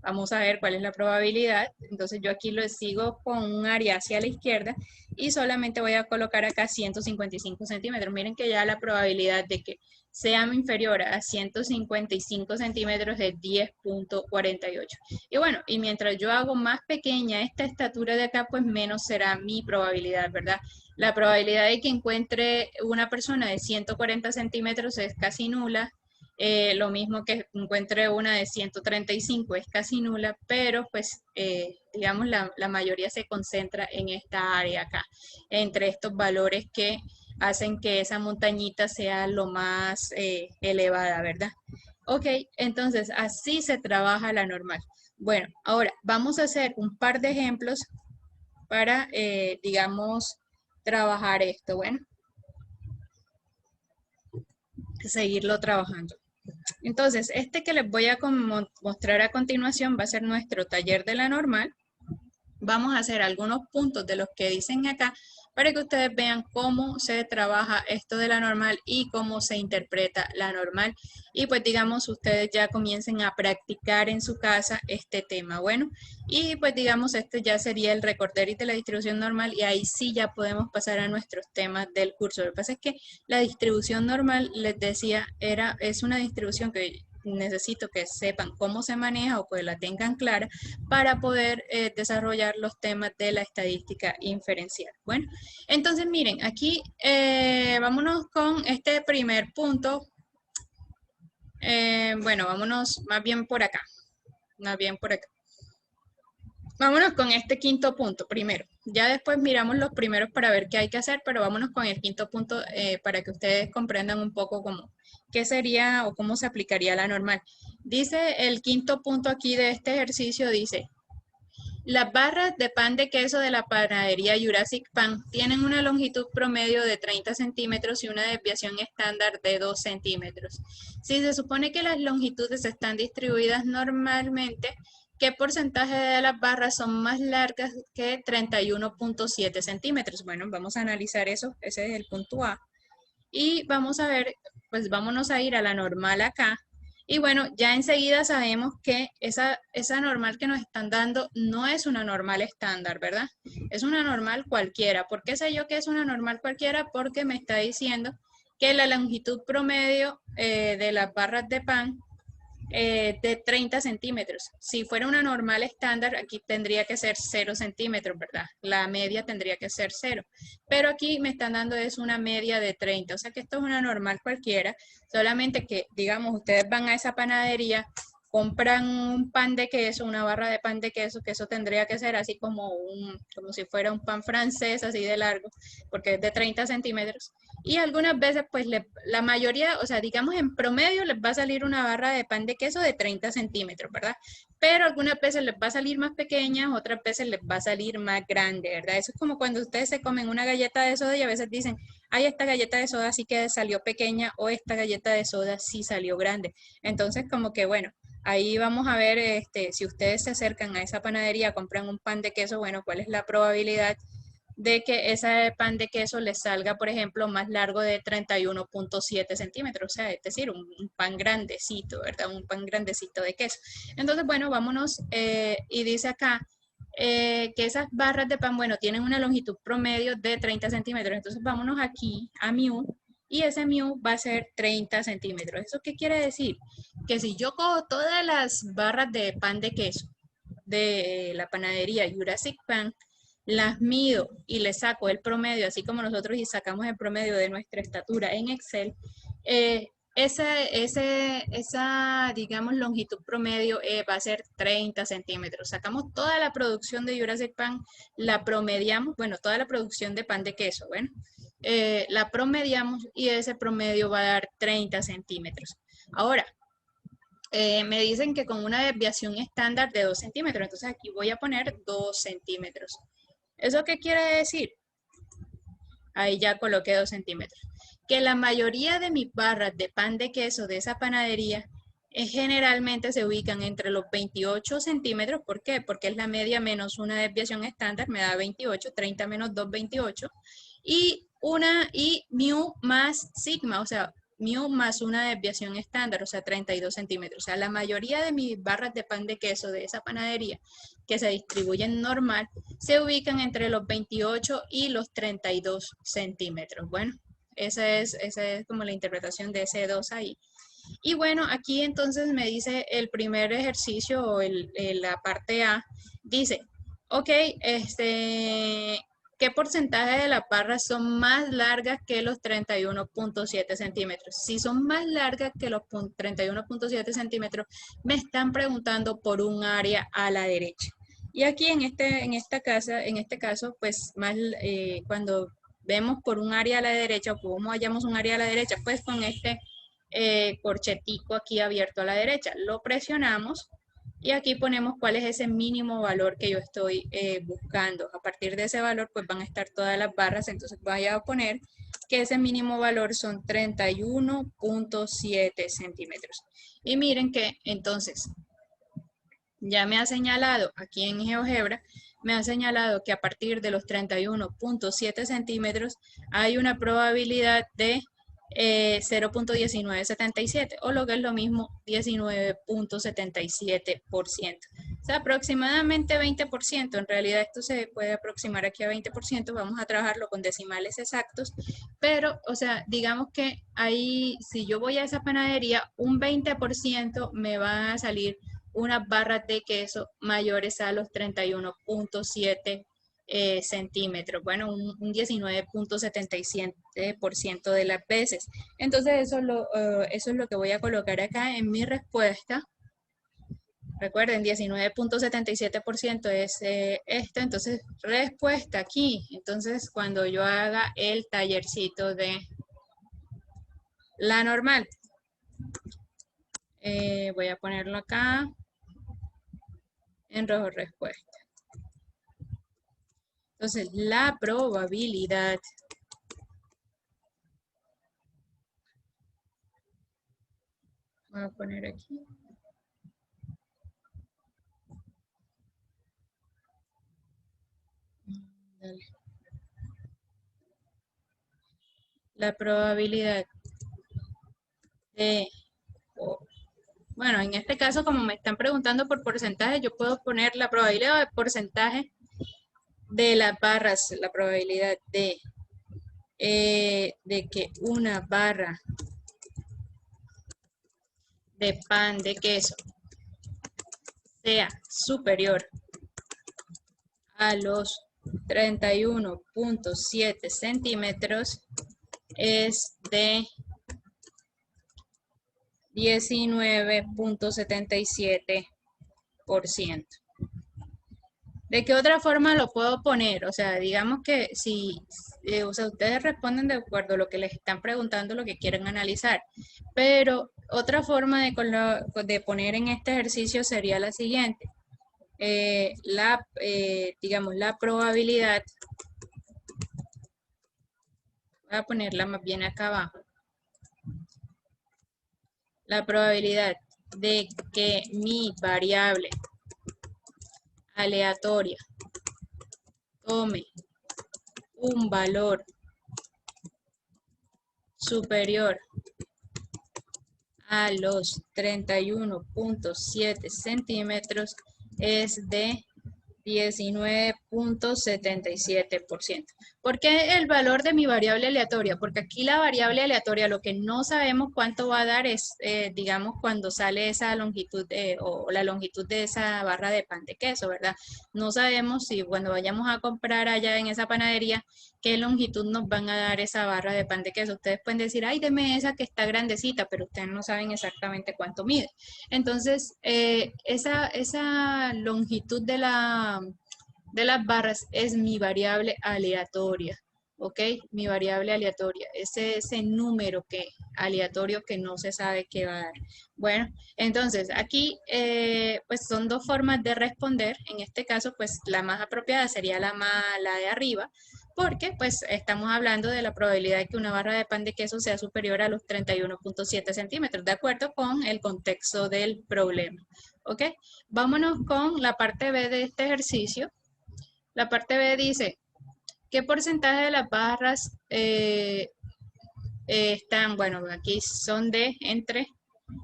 vamos a ver cuál es la probabilidad. Entonces yo aquí lo sigo con un área hacia la izquierda y solamente voy a colocar acá 155 centímetros. Miren que ya la probabilidad de que sea inferior a 155 centímetros es 10.48. Y bueno, y mientras yo hago más pequeña esta estatura de acá, pues menos será mi probabilidad, ¿verdad? La probabilidad de que encuentre una persona de 140 centímetros es casi nula. Lo mismo que encuentre una de 135 es casi nula, pero pues digamos la mayoría se concentra en esta área acá, entre estos valores que hacen que esa montañita sea lo más elevada, ¿verdad? Ok, entonces así se trabaja la normal. Bueno, ahora vamos a hacer un par de ejemplos para, digamos, trabajar esto. Bueno, seguirlo trabajando. Entonces, este que les voy a mostrar a continuación va a ser nuestro taller de la normal. Vamos a hacer algunos puntos de los que dicen acá para que ustedes vean cómo se trabaja esto de la normal y cómo se interpreta la normal. Y pues digamos, ustedes ya comiencen a practicar en su casa este tema. Bueno, y pues digamos, este ya sería el recorderis de la distribución normal y ahí sí ya podemos pasar a nuestros temas del curso. Lo que pasa es que la distribución normal, les decía, es una distribución que necesito que sepan cómo se maneja o que la tengan clara para poder desarrollar los temas de la estadística inferencial. Bueno, entonces miren, aquí vámonos con este primer punto. Bueno, vámonos más bien por acá. Más bien por acá. Vámonos con este quinto punto primero. Ya después miramos los primeros para ver qué hay que hacer, pero vámonos con el quinto punto para que ustedes comprendan un poco cómo, qué sería o cómo se aplicaría la normal. Dice el quinto punto aquí de este ejercicio, dice, las barras de pan de queso de la panadería Jurassic Pan tienen una longitud promedio de 30 centímetros y una desviación estándar de 2 centímetros. Si se supone que las longitudes están distribuidas normalmente, ¿qué porcentaje de las barras son más largas que 31.7 centímetros? Bueno, vamos a analizar eso, ese es el punto A. Y vamos a ver, pues vámonos a ir a la normal acá. Y bueno, ya enseguida sabemos que esa normal que nos están dando no es una normal estándar, ¿verdad? Es una normal cualquiera. ¿Por qué sé yo que es una normal cualquiera? Porque me está diciendo que la longitud promedio de las barras de pan de 30 centímetros. Si fuera una normal estándar, aquí tendría que ser 0 centímetros, ¿verdad? La media tendría que ser 0. Pero aquí me están dando es una media de 30. O sea que esto es una normal cualquiera. Solamente que, digamos, ustedes van a esa panadería, compran un pan de queso, una barra de pan de queso, que eso tendría que ser así como si fuera un pan francés, así de largo, porque es de 30 centímetros. Y algunas veces, pues la mayoría, o sea, digamos en promedio les va a salir una barra de pan de queso de 30 centímetros, ¿verdad? Pero algunas veces les va a salir más pequeña, otras veces les va a salir más grande, ¿verdad? Eso es como cuando ustedes se comen una galleta de soda y a veces dicen, ay, esta galleta de soda sí que salió pequeña o esta galleta de soda sí salió grande. Entonces, como que bueno, ahí vamos a ver, si ustedes se acercan a esa panadería, compran un pan de queso, bueno, ¿cuál es la probabilidad de que ese pan de queso les salga, por ejemplo, más largo de 31.7 centímetros? O sea, es decir, un pan grandecito, ¿verdad? Un pan grandecito de queso. Entonces, bueno, vámonos, y dice acá que esas barras de pan, bueno, tienen una longitud promedio de 30 centímetros. Entonces, vámonos aquí a mu. Y ese mu va a ser 30 centímetros. ¿Eso qué quiere decir? Que si yo cojo todas las barras de pan de queso de la panadería Jurassic Pan, las mido y le saco el promedio, así como nosotros y sacamos el promedio de nuestra estatura en Excel, esa, digamos, longitud promedio va a ser 30 centímetros. Sacamos toda la producción de Jurassic Pan, la promediamos, bueno, toda la producción de pan de queso, bueno, la promediamos y ese promedio va a dar 30 centímetros. Ahora, me dicen que con una desviación estándar de 2 centímetros, entonces aquí voy a poner 2 centímetros. ¿Eso qué quiere decir? Ahí ya coloqué 2 centímetros. Que la mayoría de mis barras de pan de queso de esa panadería generalmente se ubican entre los 28 centímetros. ¿Por qué? Porque es la media menos una desviación estándar, me da 28, 30 menos 2, 28. Y mu más sigma, o sea, mu más una desviación estándar, o sea, 32 centímetros. O sea, la mayoría de mis barras de pan de queso de esa panadería que se distribuyen normal se ubican entre los 28 y los 32 centímetros. Bueno, esa es como la interpretación de ese 2 ahí. Y bueno, aquí entonces me dice el primer ejercicio o la parte A, dice, ok, ¿qué porcentaje de las barras son más largas que los 31.7 centímetros? Si son más largas que los 31.7 centímetros, me están preguntando por un área a la derecha. Y aquí en este caso, pues más cuando vemos por un área a la derecha o cómo hallamos un área a la derecha, pues con este corchetico aquí abierto a la derecha. Lo presionamos y aquí ponemos cuál es ese mínimo valor que yo estoy buscando. A partir de ese valor, pues van a estar todas las barras. Entonces voy a poner que ese mínimo valor son 31.7 centímetros. Y miren que entonces ya me ha señalado aquí en GeoGebra, me ha señalado que a partir de los 31.7 centímetros hay una probabilidad de 0.1977 o lo que es lo mismo 19.77%. O sea, aproximadamente 20%. En realidad esto se puede aproximar aquí a 20%. Vamos a trabajarlo con decimales exactos. Pero, o sea, digamos que ahí, si yo voy a esa panadería, un 20% me van a salir unas barras de queso mayores a los 31.7 centímetros, bueno, un 19.77% de las veces. Entonces eso es lo que voy a colocar acá en mi respuesta. Recuerden, 19.77% es esto, entonces respuesta aquí. Entonces cuando yo haga el tallercito de la normal, voy a ponerlo acá en rojo respuesta. Entonces, la probabilidad voy a poner aquí. Dale. La probabilidad de, bueno, en este caso, como me están preguntando por porcentaje, yo puedo poner la probabilidad de porcentaje de las barras, la probabilidad de que una barra de pan de queso sea superior a los 31.7 centímetros es de 19.77%. ¿De qué otra forma lo puedo poner? O sea, digamos que si o sea, ustedes responden de acuerdo a lo que les están preguntando, lo que quieren analizar. Pero otra forma de poner en este ejercicio sería la siguiente. Digamos, la probabilidad, voy a ponerla más bien acá abajo. La probabilidad de que mi variable aleatoria tome un valor superior a los 31.7 centímetros es de 19.77%. ¿Por qué el valor de mi variable aleatoria? Porque aquí la variable aleatoria, lo que no sabemos cuánto va a dar es, digamos, cuando sale esa longitud o la longitud de esa barra de pan de queso, ¿verdad? No sabemos si cuando vayamos a comprar allá en esa panadería, qué longitud nos van a dar esa barra de pan de queso. Ustedes pueden decir, ay, deme esa que está grandecita, pero ustedes no saben exactamente cuánto mide. Entonces, esa longitud de las barras es mi variable aleatoria, ¿ok? Mi variable aleatoria, ese número aleatorio que no se sabe qué va a dar. Bueno, entonces aquí pues son dos formas de responder. En este caso, pues la más apropiada sería la de arriba, porque pues estamos hablando de la probabilidad de que una barra de pan de queso sea superior a los 31.7 centímetros, de acuerdo con el contexto del problema. ¿Ok? Vámonos con la parte B de este ejercicio. La parte B dice, ¿qué porcentaje de las barras están, bueno, aquí son de entre,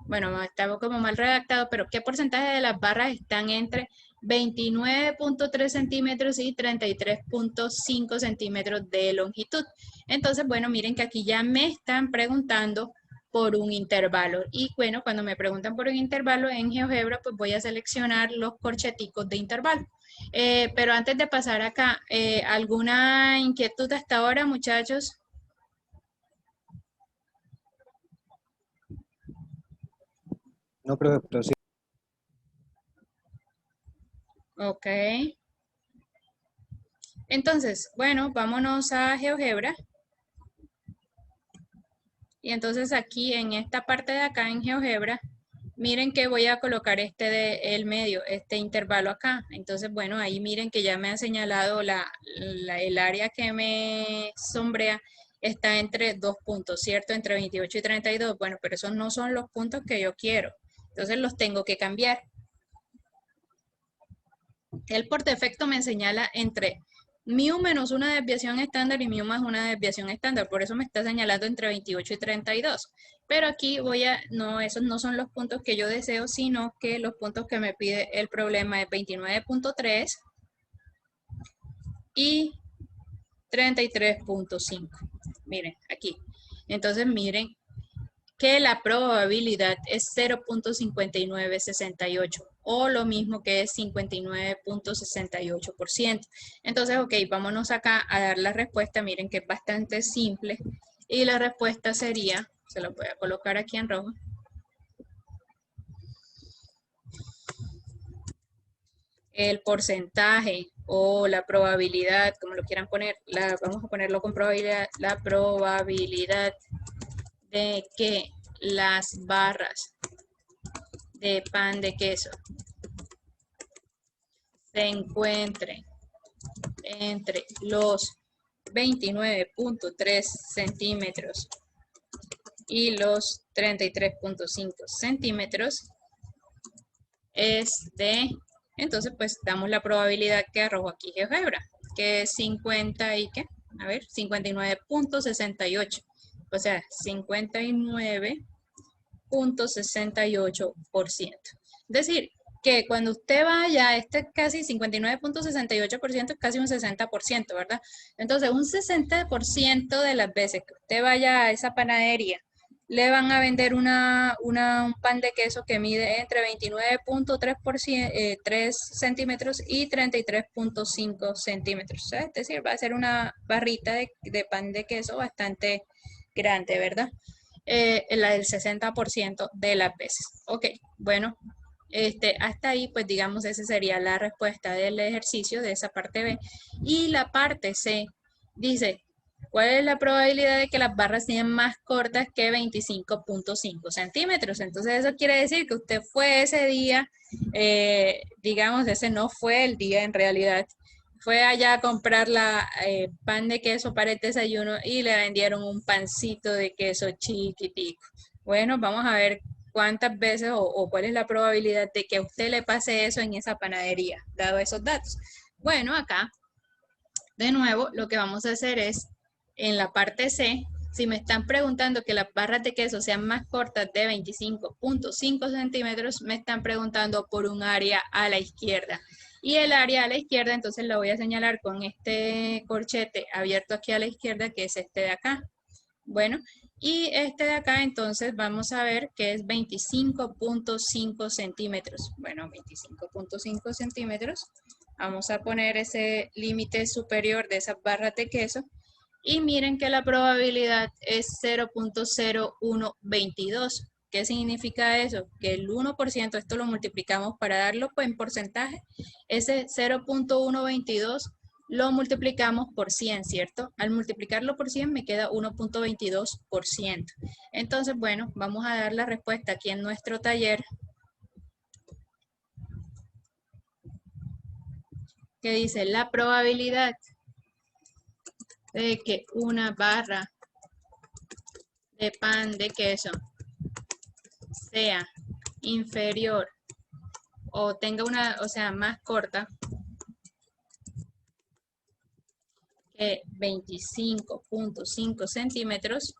bueno, estaba como mal redactado, pero ¿qué porcentaje de las barras están entre 29.3 centímetros y 33.5 centímetros de longitud? Entonces, bueno, miren que aquí ya me están preguntando por un intervalo. Y bueno, cuando me preguntan por un intervalo en GeoGebra, pues voy a seleccionar los corcheticos de intervalo. Pero antes de pasar acá, ¿alguna inquietud hasta ahora, muchachos? No, profe, pero sí. Ok. Entonces, bueno, vámonos a GeoGebra. Y entonces aquí en esta parte de acá en GeoGebra, miren que voy a colocar el medio, este intervalo acá. Entonces, bueno, ahí miren que ya me ha señalado el área que me sombrea está entre 2 puntos, ¿cierto? Entre 28 y 32. Bueno, pero esos no son los puntos que yo quiero. Entonces los tengo que cambiar. Él por defecto me señala entre μ menos una desviación estándar y μ más una desviación estándar. Por eso me está señalando entre 28 y 32. Pero aquí no, esos no son los puntos que yo deseo, sino que los puntos que me pide el problema es 29.3 y 33.5. Miren, aquí. Entonces, miren que la probabilidad es 0.5968 o lo mismo que es 59.68%. Entonces, ok, vámonos acá a dar la respuesta. Miren que es bastante simple y la respuesta sería, se lo voy a colocar aquí en rojo. El porcentaje o la probabilidad, como lo quieran poner, vamos a ponerlo con probabilidad, la probabilidad de que las barras de pan de queso se encuentren entre los 29.3 centímetros y los 33.5 centímetros es de, entonces pues damos la probabilidad que arrojo aquí GeoGebra, que es 50 y qué, a ver, 59.68, o sea, 59.68%. Es decir, que cuando usted vaya, este casi 59.68% es casi un 60%, ¿verdad? Entonces, un 60% de las veces que usted vaya a esa panadería, le van a vender un pan de queso que mide entre 29.3 centímetros y 33.5 centímetros. O sea, es decir, va a ser una barrita de pan de queso bastante grande, ¿verdad? La del 60% de las veces. Ok, bueno, hasta ahí, pues digamos, esa sería la respuesta del ejercicio de esa parte B. Y la parte C dice, ¿cuál es la probabilidad de que las barras sean más cortas que 25.5 centímetros? Entonces eso quiere decir que usted fue ese día, digamos, ese no fue el día en realidad, fue allá a comprar pan de queso para el desayuno y le vendieron un pancito de queso chiquitico. Bueno, vamos a ver cuántas veces o cuál es la probabilidad de que a usted le pase eso en esa panadería, dado esos datos. Bueno, acá, de nuevo, lo que vamos a hacer es, en la parte C, si me están preguntando que las barras de queso sean más cortas de 25.5 centímetros, me están preguntando por un área a la izquierda. Y el área a la izquierda, entonces la voy a señalar con este corchete abierto aquí a la izquierda, que es este de acá. Bueno, y este de acá, entonces, vamos a ver que es 25.5 centímetros. Bueno, 25.5 centímetros. Vamos a poner ese límite superior de esas barras de queso. Y miren que la probabilidad es 0.0122. ¿Qué significa eso? Que el 1%, esto lo multiplicamos para darlo pues, en porcentaje, ese 0.122 lo multiplicamos por 100, ¿cierto? Al multiplicarlo por 100 me queda 1.22%. Entonces, bueno, vamos a dar la respuesta aquí en nuestro taller, que dice la probabilidad de que una barra de pan de queso sea inferior o tenga o sea, más corta que 25.5 centímetros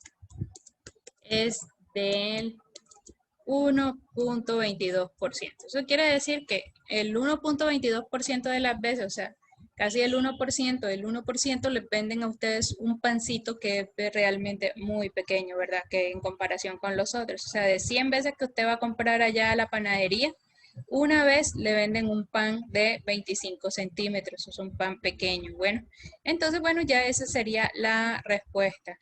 es del 1.22%. Eso quiere decir que el 1.22% de las veces, o sea, casi el 1% les venden a ustedes un pancito que es realmente muy pequeño, ¿verdad? Que en comparación con los otros. O sea, de 100 veces que usted va a comprar allá a la panadería, una vez le venden un pan de 25 centímetros, es un pan pequeño. Bueno, entonces, bueno, ya esa sería la respuesta.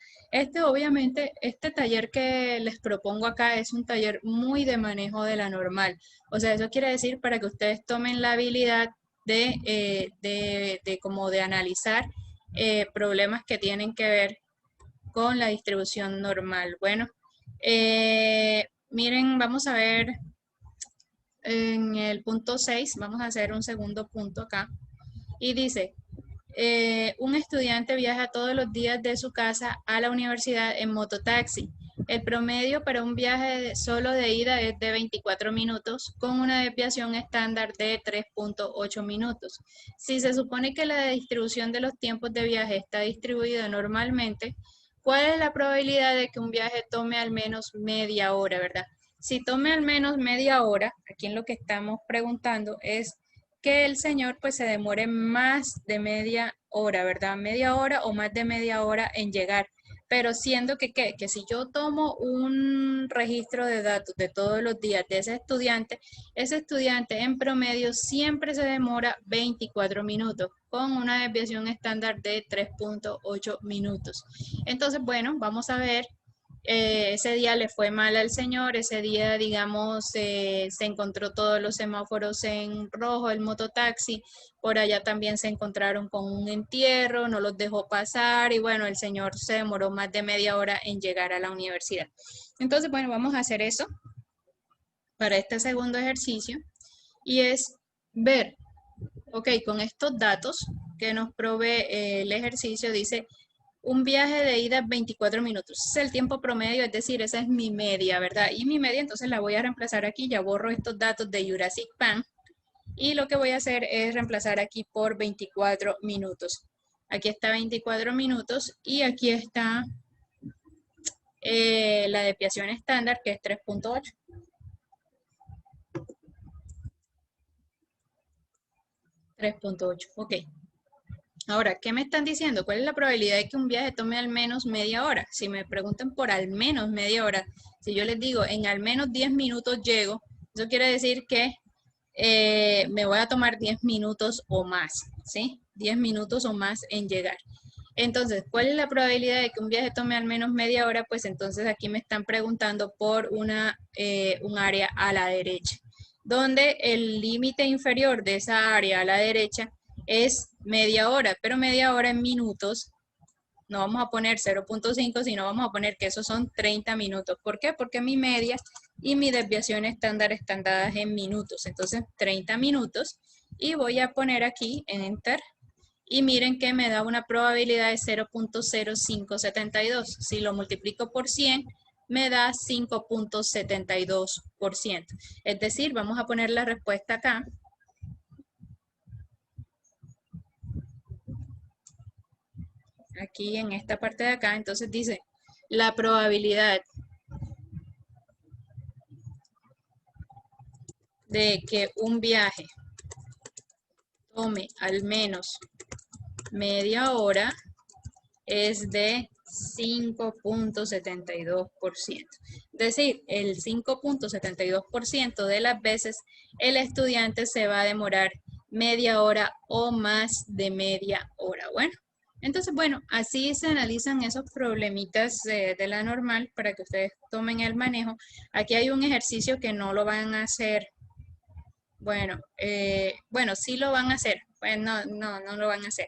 Obviamente, este taller que les propongo acá es un taller muy de manejo de la normal. O sea, eso quiere decir para que ustedes tomen la habilidad como de analizar problemas que tienen que ver con la distribución normal. Bueno, miren, vamos a ver en el punto 6, vamos a hacer un segundo punto acá. Y dice, un estudiante viaja todos los días de su casa a la universidad en mototaxi. El promedio para un viaje solo de ida es de 24 minutos con una desviación estándar de 3.8 minutos. Si se supone que la distribución de los tiempos de viaje está distribuida normalmente, ¿cuál es la probabilidad de que un viaje tome al menos media hora, verdad? Si tome al menos media hora, aquí en lo que estamos preguntando es que el señor pues se demore más de media hora, ¿verdad? Media hora o más de media hora en llegar. Pero siendo que si yo tomo un registro de datos de todos los días de ese estudiante en promedio siempre se demora 24 minutos con una desviación estándar de 3.8 minutos. Entonces, bueno, vamos a ver. Ese día le fue mal al señor, ese día, digamos, se encontró todos los semáforos en rojo, el mototaxi, por allá también se encontraron con un entierro, no los dejó pasar y bueno, el señor se demoró más de media hora en llegar a la universidad. Entonces, bueno, vamos a hacer eso para este segundo ejercicio y es ver, ok, con estos datos que nos provee el ejercicio, dice un viaje de ida 24 minutos. Ese es el tiempo promedio, es decir, esa es mi media, ¿verdad? Y mi media entonces la voy a reemplazar aquí, ya borro estos datos de Jurassic Pan y lo que voy a hacer es reemplazar aquí por 24 minutos. Aquí está 24 minutos y aquí está la desviación estándar que es 3.8. 3.8, ok. Ahora, ¿qué me están diciendo? ¿Cuál es la probabilidad de que un viaje tome al menos media hora? Si me preguntan por al menos media hora, si yo les digo en al menos 10 minutos llego, eso quiere decir que me voy a tomar 10 minutos o más, ¿sí? 10 minutos o más en llegar. Entonces, ¿cuál es la probabilidad de que un viaje tome al menos media hora? Pues entonces aquí me están preguntando por un área a la derecha, donde el límite inferior de esa área a la derecha es media hora, pero media hora en minutos, no vamos a poner 0.5, sino vamos a poner que esos son 30 minutos. ¿Por qué? Porque mi media y mi desviación estándar están dadas en minutos. Entonces, 30 minutos. Y voy a poner aquí en Enter. Y miren que me da una probabilidad de 0.0572. Si lo multiplico por 100, me da 5.72%. Es decir, vamos a poner la respuesta acá. Aquí en esta parte de acá, entonces dice, la probabilidad de que un viaje tome al menos media hora es de 5.72%. Es decir, el 5.72% de las veces el estudiante se va a demorar media hora o más de media hora. Bueno, entonces, bueno, así se analizan esos problemitas de la normal para que ustedes tomen el manejo. Aquí hay un ejercicio que no lo van a hacer. Bueno, sí lo van a hacer. Pues no lo van a hacer.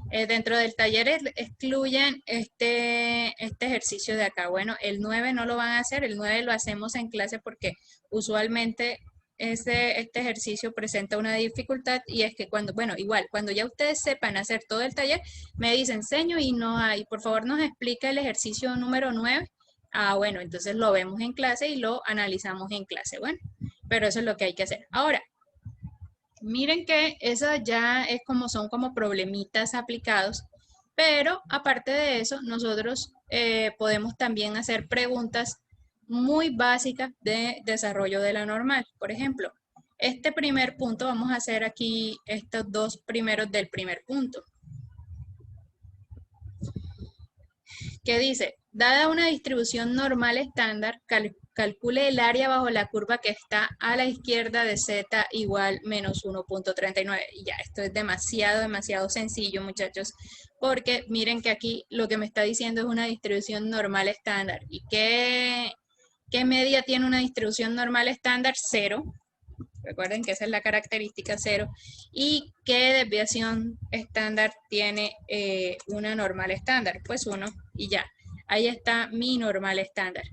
Dentro del taller excluyen este ejercicio de acá. Bueno, el 9 no lo van a hacer, el 9 lo hacemos en clase porque usualmente este ejercicio presenta una dificultad y es que cuando ya ustedes sepan hacer todo el taller, me dicen, señor, y no hay, por favor nos explica el ejercicio número 9. Ah, bueno, entonces lo vemos en clase y lo analizamos en clase. Bueno, pero eso es lo que hay que hacer. Ahora, miren que eso ya es son como problemitas aplicados, pero aparte de eso, nosotros podemos también hacer preguntas muy básicas de desarrollo de la normal. Por ejemplo, este primer punto, vamos a hacer aquí estos dos primeros del primer punto. Que dice, dada una distribución normal estándar, calcule el área bajo la curva que está a la izquierda de z igual menos 1.39. Y ya, esto es demasiado sencillo, muchachos, porque miren que aquí lo que me está diciendo es una distribución normal estándar. ¿Y qué media tiene una distribución normal estándar? 0. Recuerden que esa es la característica 0. ¿Y qué desviación estándar tiene una normal estándar? Pues 1 y ya. Ahí está mi normal estándar.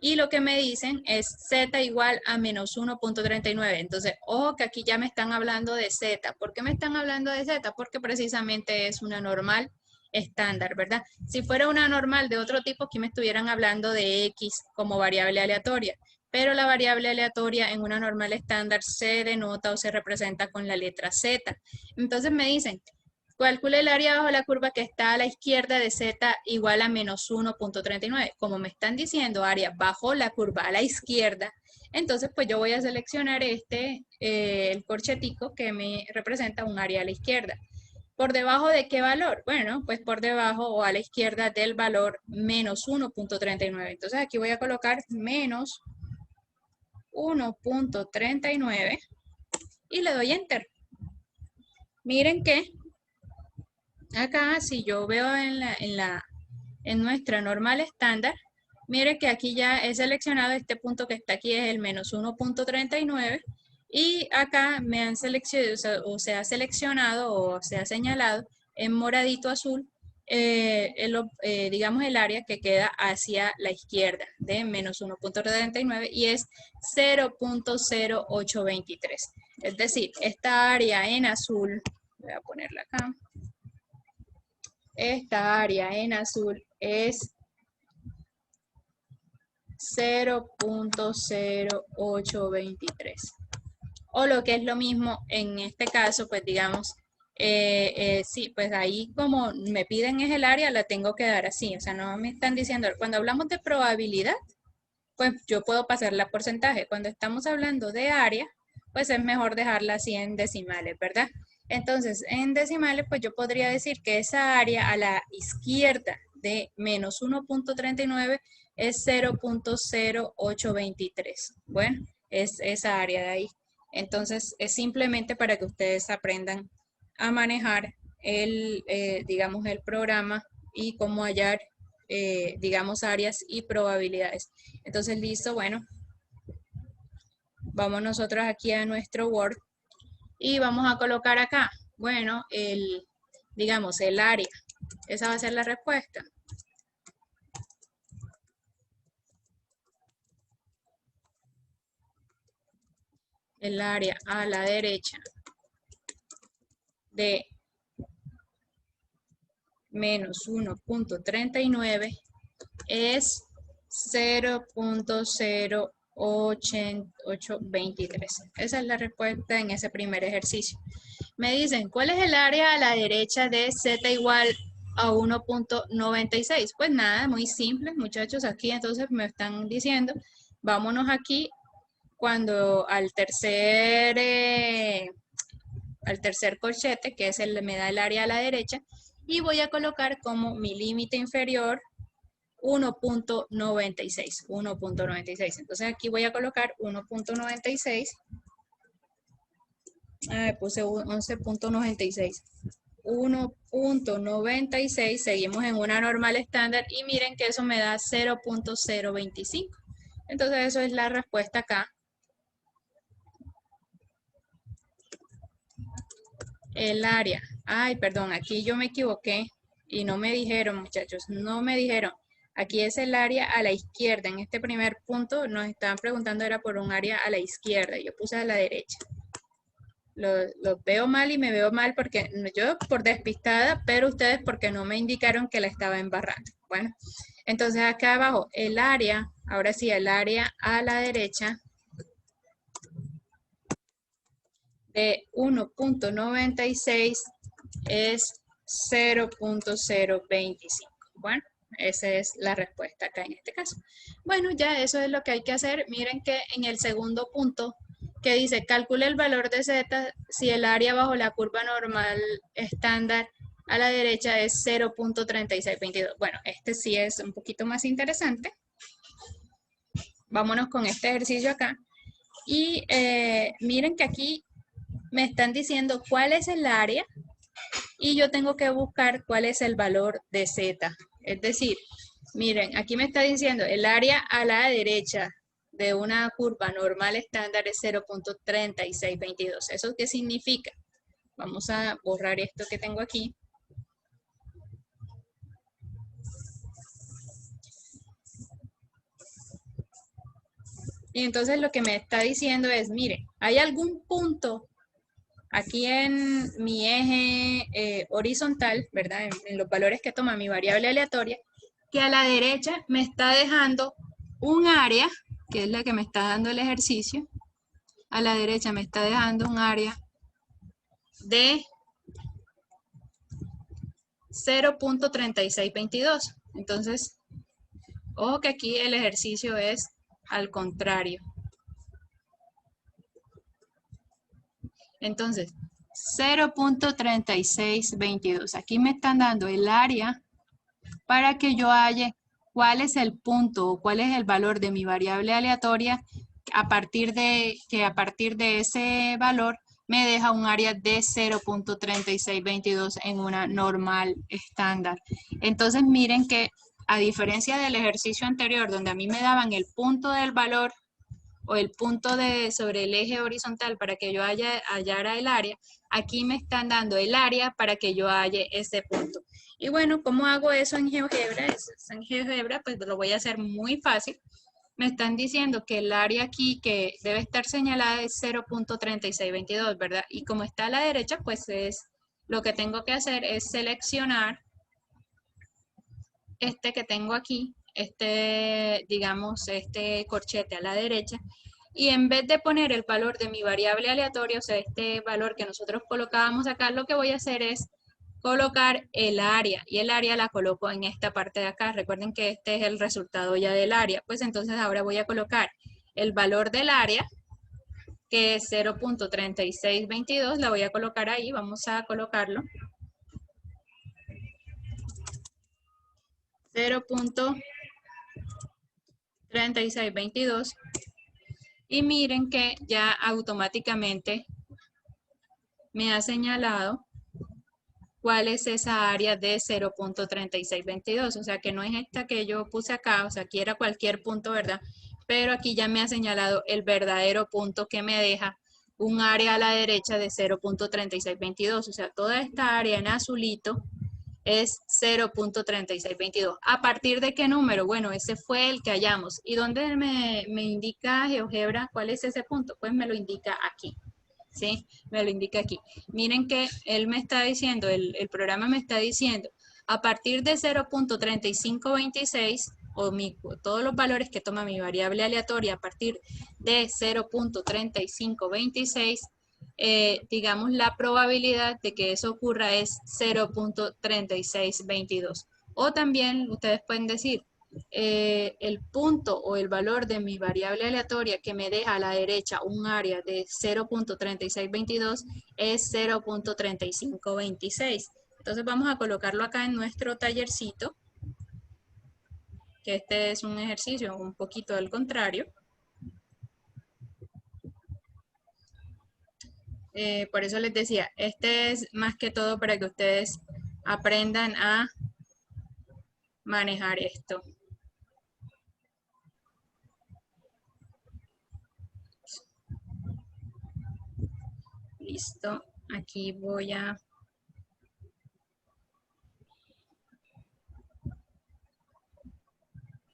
y lo que me dicen es z igual a menos 1.39. Entonces, ojo que aquí ya me están hablando de z. ¿Por qué me están hablando de z? Porque precisamente es una normal estándar, ¿verdad? Si fuera una normal de otro tipo, aquí me estuvieran hablando de x como variable aleatoria. Pero la variable aleatoria en una normal estándar se denota o se representa con la letra z. Entonces me dicen, calcule el área bajo la curva que está a la izquierda de z igual a menos 1.39. Como me están diciendo área bajo la curva a la izquierda, entonces pues yo voy a seleccionar el corchetico que me representa un área a la izquierda. ¿Por debajo de qué valor? Bueno, pues por debajo o a la izquierda del valor menos 1.39. Entonces aquí voy a colocar menos 1.39 y le doy Enter. Miren que acá, si yo veo en nuestra normal estándar, mire que aquí ya he seleccionado este punto que está aquí, es el menos 1.39, y acá me han seleccionado, o se ha seleccionado o se ha señalado en moradito azul, digamos el área que queda hacia la izquierda de menos 1.39 y es 0.0823. Es decir, esta área en azul, voy a ponerla acá. Esta área en azul es 0.0823. O lo que es lo mismo en este caso, pues digamos, sí, pues ahí como me piden es el área, la tengo que dar así. O sea, no me están diciendo, cuando hablamos de probabilidad, pues yo puedo pasarla a porcentaje. Cuando estamos hablando de área, pues es mejor dejarla así en decimales, ¿verdad? Entonces, en decimales, pues yo podría decir que esa área a la izquierda de menos 1.39 es 0.0823. Bueno, es esa área de ahí. Entonces, es simplemente para que ustedes aprendan a manejar digamos, el programa y cómo hallar, digamos, áreas y probabilidades. Entonces, listo, bueno, vamos nosotros aquí a nuestro Word y vamos a colocar acá, bueno, digamos, el área. Esa va a ser la respuesta. El área a la derecha de menos 1.39 es 0.0823. Esa es la respuesta en ese primer ejercicio. Me dicen, ¿cuál es el área a la derecha de z igual a 1.96? Pues nada, muy simple, muchachos. Aquí entonces me están diciendo, vámonos aquí cuando al tercer corchete, que es me da el área a la derecha, y voy a colocar como mi límite inferior 1.96. 1.96. Entonces aquí voy a colocar 1.96. Puse 11.96. 1.96. Seguimos en una normal estándar y miren que eso me da 0.025. Entonces eso es la respuesta acá. El área. Ay, perdón, aquí yo me equivoqué y no me dijeron, muchachos, no me dijeron. Aquí es el área a la izquierda. En este primer punto nos estaban preguntando era por un área a la izquierda. Yo puse a la derecha. Lo veo mal y me veo mal porque yo por despistada, pero ustedes porque no me indicaron que la estaba embarrando. Bueno, entonces acá abajo el área, ahora sí, el área a la derecha de 1.96 es 0.025. Bueno, esa es la respuesta acá en este caso. Bueno, ya eso es lo que hay que hacer. Miren que en el segundo punto que dice, calcule el valor de z si el área bajo la curva normal estándar a la derecha es 0.3622. Bueno, este sí es un poquito más interesante. Vámonos con este ejercicio acá. Y miren que aquí me están diciendo cuál es el área y yo tengo que buscar cuál es el valor de z. Es decir, miren, aquí me está diciendo el área a la derecha de una curva normal estándar es 0.3622. ¿Eso qué significa? Vamos a borrar esto que tengo aquí. Y entonces lo que me está diciendo es, mire, ¿hay algún punto aquí en mi eje horizontal, ¿verdad? En los valores que toma mi variable aleatoria, que a la derecha me está dejando un área, que es la que me está dando el ejercicio, a la derecha me está dejando un área de 0.3622. Entonces, ojo que aquí el ejercicio es al contrario. Entonces, 0.3622. Aquí me están dando el área para que yo halle cuál es el punto o cuál es el valor de mi variable aleatoria a partir de ese valor me deja un área de 0.3622 en una normal estándar. Entonces miren que a diferencia del ejercicio anterior donde a mí me daban el punto del valor o el punto sobre el eje horizontal para que yo hallara el área, aquí me están dando el área para que yo halle ese punto. Y bueno, ¿cómo hago eso en GeoGebra? En GeoGebra pues lo voy a hacer muy fácil. Me están diciendo que el área aquí que debe estar señalada es 0.3622, ¿verdad? Y como está a la derecha, pues lo que tengo que hacer es seleccionar este que tengo aquí, digamos, este corchete a la derecha, y en vez de poner el valor de mi variable aleatoria, o sea, este valor que nosotros colocábamos acá, lo que voy a hacer es colocar el área, y el área la coloco en esta parte de acá. Recuerden que este es el resultado ya del área, pues entonces ahora voy a colocar el valor del área, que es 0.3622, la voy a colocar ahí, vamos a colocarlo. 0.3622 y miren que ya automáticamente me ha señalado cuál es esa área de 0.3622, o sea que no es esta que yo puse acá, o sea aquí era cualquier punto, ¿verdad? Pero aquí ya me ha señalado el verdadero punto que me deja un área a la derecha de 0.3622, o sea toda esta área en azulito es 0.3622. ¿A partir de qué número? Bueno, ese fue el que hallamos. ¿Y dónde me indica GeoGebra cuál es ese punto? Pues me lo indica aquí. ¿Sí? Me lo indica aquí. Miren que él me está diciendo, el programa me está diciendo, a partir de 0.3526, o todos los valores que toma mi variable aleatoria a partir de 0.3526, digamos, la probabilidad de que eso ocurra es 0.3622. O también ustedes pueden decir, el punto o el valor de mi variable aleatoria que me deja a la derecha un área de 0.3622 es 0.3526. Entonces vamos a colocarlo acá en nuestro tallercito, que este es un ejercicio un poquito al contrario. Por eso les decía, este es más que todo para que ustedes aprendan a manejar esto. Listo, aquí voy a...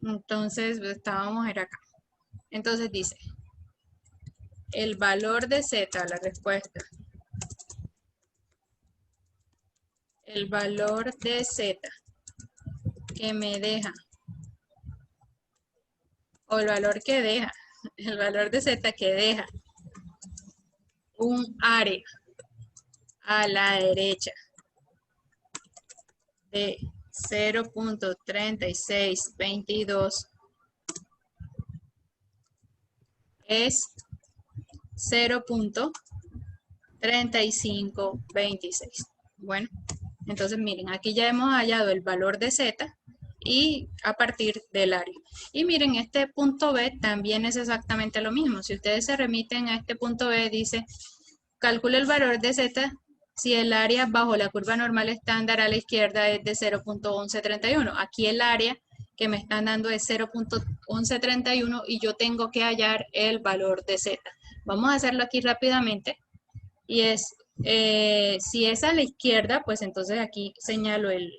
Entonces, estábamos acá. Entonces dice, el valor de Z, la respuesta. El valor de Z que me deja, o el valor que deja, el valor de Z que deja un área a la derecha de 0.3622 es 0.3526. Bueno, entonces miren, aquí ya hemos hallado el valor de Z y a partir del área. Y miren, este punto B también es exactamente lo mismo. Si ustedes se remiten a este punto B, dice, calcula el valor de Z si el área bajo la curva normal estándar a la izquierda es de 0.1131. Aquí el área que me están dando es 0.1131 y yo tengo que hallar el valor de Z. Vamos a hacerlo aquí rápidamente. Y es, si es a la izquierda, pues entonces aquí señalo el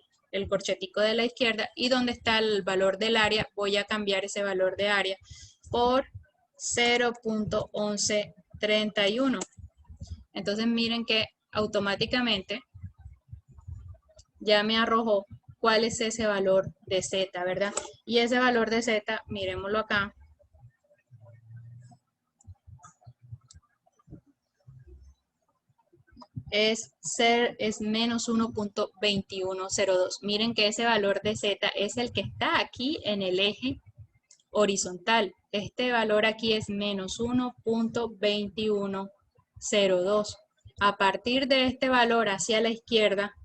corchetico de la izquierda y donde está el valor del área, voy a cambiar ese valor de área por 0.1131. Entonces miren que automáticamente ya me arrojó cuál es ese valor de Z, ¿verdad? Y ese valor de Z, miremoslo acá. Es menos 1.2102. Miren que ese valor de Z es el que está aquí en el eje horizontal. Este valor aquí es menos 1.2102. A partir de este valor hacia la izquierda,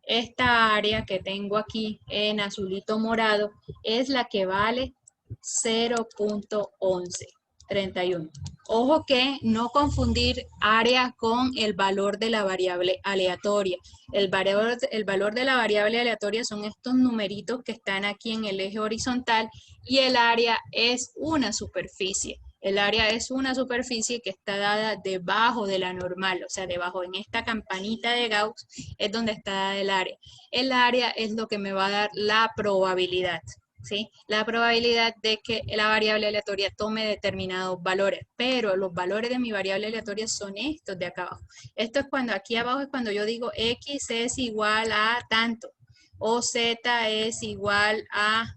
esta área que tengo aquí en azulito morado es la que vale 0.1131. Ojo que no confundir área con el valor de la variable aleatoria. El valor de la variable aleatoria son estos numeritos que están aquí en el eje horizontal y el área es una superficie. El área es una superficie que está dada debajo de la normal, o sea, debajo en esta campanita de Gauss es donde está dada el área. El área es lo que me va a dar la probabilidad, ¿sí? La probabilidad de que la variable aleatoria tome determinados valores, pero los valores de mi variable aleatoria son estos de acá abajo. Esto es cuando aquí abajo es cuando yo digo X es igual a tanto o Z es igual a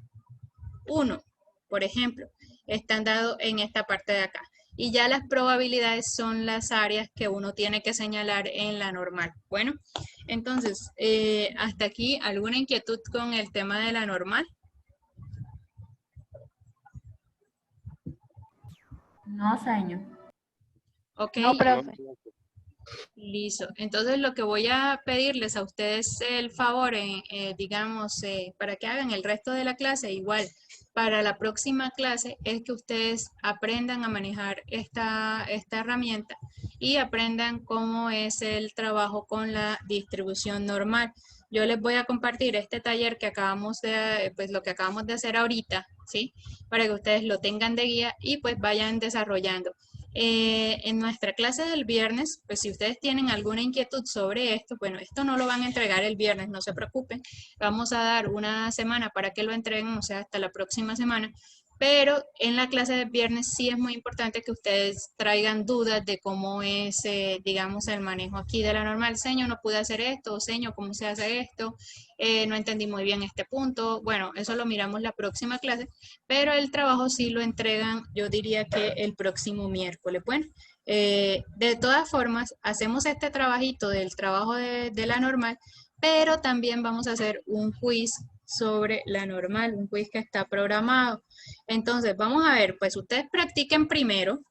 1, por ejemplo, están dados en esta parte de acá. Y ya las probabilidades son las áreas que uno tiene que señalar en la normal. Bueno, entonces, hasta aquí, ¿alguna inquietud con el tema de la normal? No, señor. Ok. No, profe. Listo. Entonces lo que voy a pedirles a ustedes el favor, digamos, para que hagan el resto de la clase, igual para la próxima clase, es que ustedes aprendan a manejar esta herramienta y aprendan cómo es el trabajo con la distribución normal. Yo les voy a compartir este taller que acabamos de, pues lo que acabamos de hacer ahorita, ¿sí? Para que ustedes lo tengan de guía y pues vayan desarrollando. En nuestra clase del viernes, pues si ustedes tienen alguna inquietud sobre esto, bueno, esto no lo van a entregar el viernes, no se preocupen. Vamos a dar una semana para que lo entreguen, o sea, hasta la próxima semana. Pero en la clase del viernes sí es muy importante que ustedes traigan dudas de cómo es, digamos, el manejo aquí de la normal. Señor, no pude hacer esto, señor, ¿cómo se hace esto? No entendí muy bien este punto. Bueno, eso lo miramos la próxima clase, pero el trabajo sí lo entregan, yo diría que el próximo miércoles. Bueno, de todas formas, hacemos este trabajito del trabajo de la normal, pero también vamos a hacer un quiz sobre la normal, un quiz que está programado. Entonces, vamos a ver, pues ustedes practiquen primero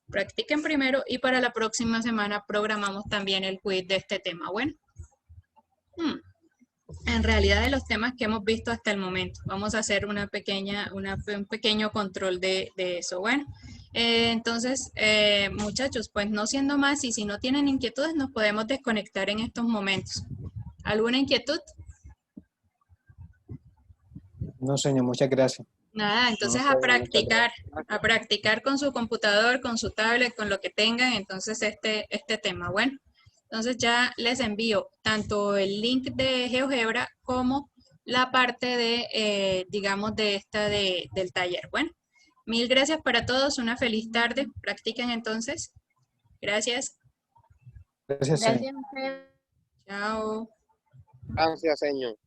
y para la próxima semana programamos también el quiz de este tema. Bueno, en realidad de los temas que hemos visto hasta el momento, vamos a hacer un pequeño control de eso. Bueno, entonces, muchachos, pues no siendo más y si no tienen inquietudes, nos podemos desconectar en estos momentos. ¿Alguna inquietud? No, señor, muchas gracias. Nada, entonces No, muchas gracias. a practicar con su computador, con su tablet, con lo que tengan, entonces este tema. Bueno, entonces ya les envío tanto el link de GeoGebra como la parte de, digamos, de del taller. Bueno, mil gracias para todos, una feliz tarde. Practiquen entonces. Gracias. Gracias, señor. Gracias a usted. Chao. Gracias, señor.